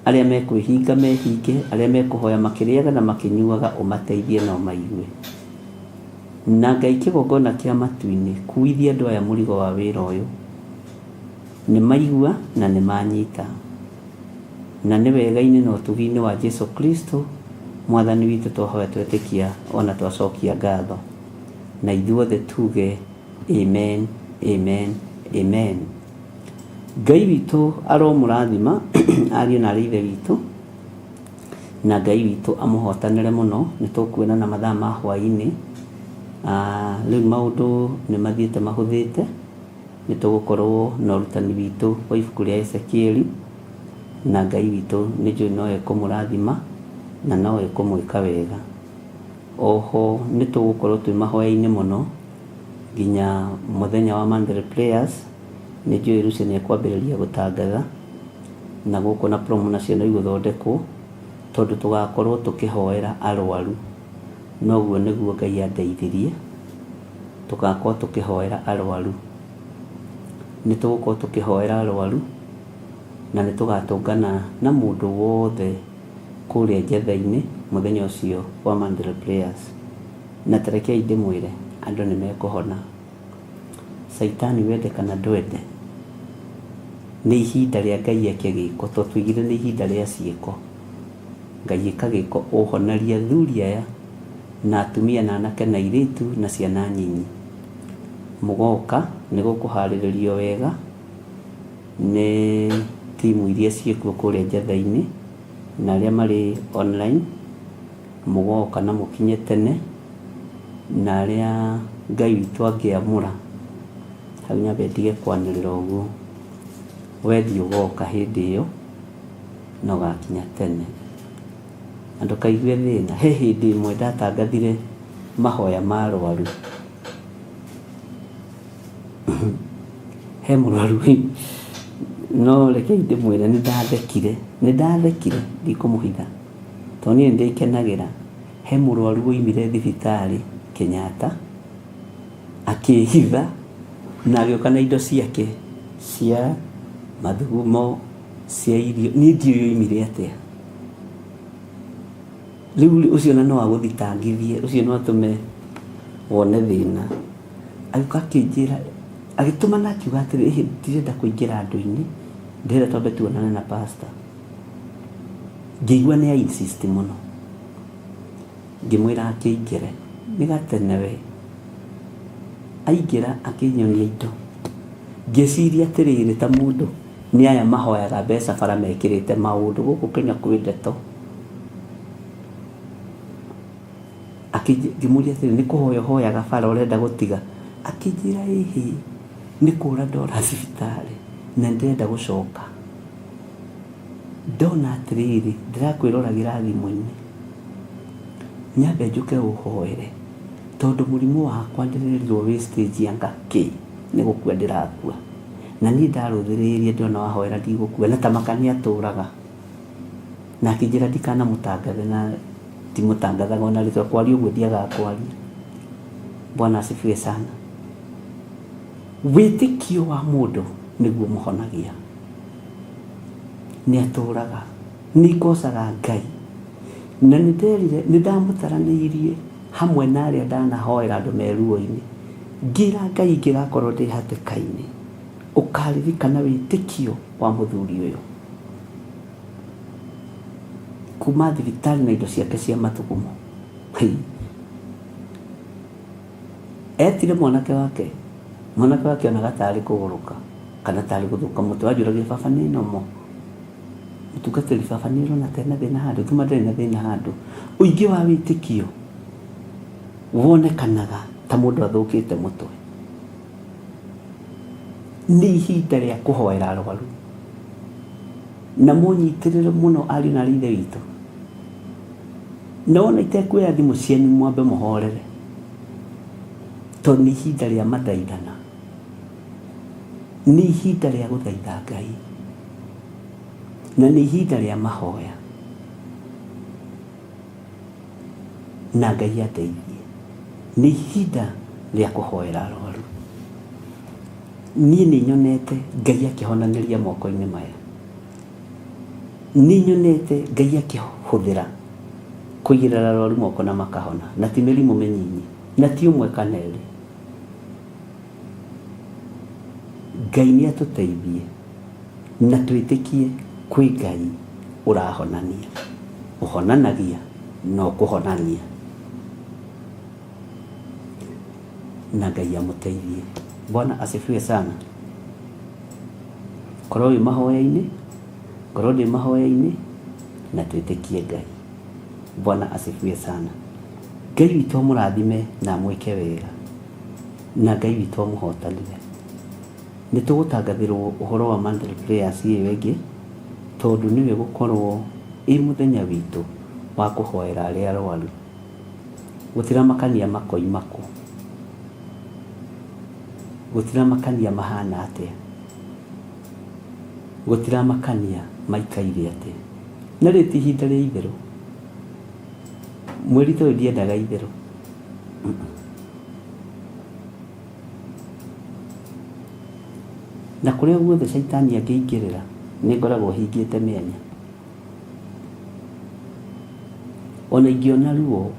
arĩa mekwĩhinga mehinge, arĩa mekũhoya makĩrĩaga na makĩnyuaga ũmateithie na ũmaigue. Na Ngai kĩgongona kĩa matu-inĩ, kuithia andũ aya mũrigo wa wĩra ũyũ, nĩ maigua na nĩ manyita, na nĩ wega-inĩ na ũtugi-inĩ wa Jesu Kristo Mwathani witũ twahoya twetĩkia ona twacokia ngatho, na ithuothe tuge amen, amen, amen. Ngai witũ aromũrathima ariũ na ithe witũ, na Ngai witũ amũhotanĩre mũno. Nĩ tũkuonana mathaa ma hwaĩ-inĩ. Rĩu maũndũ nĩ mathiĩte mahũthĩte, nĩ tũgũkorwo na ũrutani witũ wa ibuku rĩa Ezekieli, na Ngai witũ nĩ njũĩ no ekũmũrathima na no ekũmwĩka wega. Oho nĩ tũgũkorwo twĩ mahoya-inĩ mũno nginya mũthenya wa Monday prayers. Nĩ njũĩ Lucy nĩ ekwambĩrĩria gũtangatha, na gũkũ na promo nacio no igũthondekwo, tondũ tũgakorwo tũkĩhoera arwaru. Noguo nĩguo Ngai andeithirie, tũgakorwo tũkĩhoera arwaru. Nĩ tũgũkorwo tũkĩhoera arwaru, na nĩ tũgatũngana na mũndũ wothe kũrĩa njetha-inĩ mũthenya ũcio wa Monday prayers. Na tarekei ndĩmwĩre, andũ nĩ mekũhona. Saitani wende kana ndwende, nĩ ihinda rĩa Ngai eke gĩko, tondũ tũigire nĩ ihinda rĩa ciĩko. Ngai eka gĩko ũhonaria athuri aya na atumia na anake na airĩtu na ciana nyinyi. Mũgoka nĩ gũkũharĩrĩrio wega nĩ timu iria ciĩkuo kũrĩa njetha-inĩ, na arĩa marĩ online mũgoka na mũkinye tene, na arĩa Ngai witũ angĩamũra, hau nyambe ndige kwanĩrĩra ũguo, wethi ũgoka hĩndĩ ĩyo na ũgakinya tene. Andũ kaigue thĩna, he hĩndĩ ĩmwe ndatangathire mahoya ma arwaru. He mũrwaru, no rekei ndĩmwĩre nĩ ndathekire ndikũmũhitha, tondũ niĩ nĩndĩkenagĩra. He mũrwaru woimire thibitarĩ Kenyatta akĩhitha na agĩũka na indo ciake cia mathugumo, cia irio, niĩ ndiũĩ yoimire atĩa. Rĩu ũcio na no agũthitangithie, ũcio no atũme wone thĩna. Agĩũka akĩnjĩra, agĩtũma na akiuga atĩrĩ, ndirenda kũingĩra andũ-inĩ, ndĩrenda twambe tuonane na pastor. Ngĩigua nĩ insist mũno, ngĩmwĩra akĩingĩre, nĩ gatene we. Aingĩra akĩnyonia indo, ngĩciria atĩrĩrĩ, ta mũndũ nĩ aya mahoyaga mbeca bara mekĩrĩte maũndũ gũkũ Kenya kwĩ ndeto. Ngĩmũria atĩrĩ, nĩ kũhoya hoyaga bara ũrenda gũtiga? Akĩnjĩra ĩhĩ, nĩ kũra ndora thibitarĩ na ndĩrenda gũcoka. Ndona atĩrĩrĩ, ndĩrakwĩroragĩra thimũ-inĩ, nyambe njũke ũhoere, tondũ mũrimũ wakwa ndĩrerirwo wĩ stage ya ngakĩ, nĩ gũkua ndĩrakua. na niĩ ndarũthĩrĩirie ndona wahoera ndigũkua, na tamaka nĩ atũraga na akĩnjĩra ndikanamũtangathe, na timũtangathaga ona rĩtwa kwaria ũguo ndiagakwaria. Bwana asifiwe sana. Wĩtĩkio wa mũndũ nĩguo mũhonagia. Nĩ atũraga, nĩ ngocaga Ngai, na nĩ ndamũtaranĩirie hamwe na arĩa ndanahoera andũ me ruo-inĩ, ngĩra Ngai ngĩgakorwo ndĩ hatĩka-inĩ, ũkaririkana wĩtĩkio wa mũthuri ũyũ kuma thibitarĩ na indo ciake cia mathugumo. Etire mwanake wake onaga tarĩ kũgũrũka kana tarĩ gũthũka mũtwe, wanjũragia baba nĩ nomo, mũtungatĩri baba nĩ ũrona tena thĩna handũ, tuma ndarĩ na thĩna handũ. Ũingĩ wa wĩtĩkio wonekanaga ta mũndũ athũkĩte mũtwe. Nĩ ihinda rĩa kũhoera arwaru, na mũnyitĩrĩre mũno ariũ na ithe witũ, na wona itekuoya thimũ cianyu mwambe mũhorere, tondũ nĩ ihinda rĩa mathaithana, nĩ ihinda rĩa gũthaitha Ngai, na nĩ ihinda rĩa mahoya, na Ngai ateithie. Nĩ ihinda rĩa kũhoera arwaru. Niĩ nĩ nyonete Ngai akĩhonanĩria moko-inĩ maya, nĩ nyonete Ngai akĩhũthĩra kũigĩrĩra arwaru moko na makahona, na ti mĩrimũ mĩnyinyi, na ti ũmwe kana erĩ. Ngai nĩ atũteithie na twĩtĩkie kwĩ Ngai ũrahonania, ũhonanagia na ũkũhonania, na Ngai amũteithie. Bwana asifiwe sana. Korwo wĩ mahoya-inĩ, korwo ndĩ mahoya-inĩ, na twĩtĩkie Ngai. Bwana asifiwe sana. Ngai witũ amũrathime na amwĩke wega, na Ngai witũ amũhotanire. Nĩ tũgũtangathĩrwo ũhoro wa Monthly Prayers ĩyo ĩngĩ, tondũ nĩwe gũkorwo ĩ mũthenya witũ wa kũhoera arĩa arwaru. Gũtiramakania makoimako, gũtiramakania mahana atĩa, gũtiramakania maikaire atĩa. Na rĩti ihinda rĩa itherũ, mweri toyũ ndiendaga itherũ. Na kũrĩa guothe Shaitani angĩingĩrĩra nĩ ngoragwo hingĩte mĩanya. Ona ingĩona ruo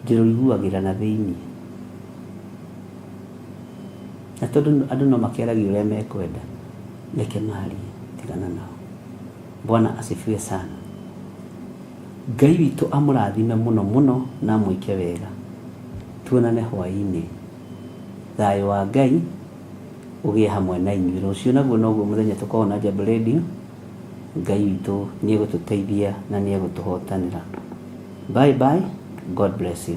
ndĩrũiguagĩra na thĩinĩ, na tondũ andũ no makĩaragia ũrĩa mekwenda, reke marie, tigana nao. Bwana asifiwe sana. Ngai witũ amũrathime mũno mũno na amwĩke wega. Tuonane hwaĩ-inĩ. Thayũ wa Ngai ũgĩe hamwe na inyuĩ. Rũciũ naguo noguo mũthenya tũkoragwo na Jambo Radio. Ngai witũ nĩ egũtũteithia na nĩ egũtũhotanĩra. Bye bye. God bless you.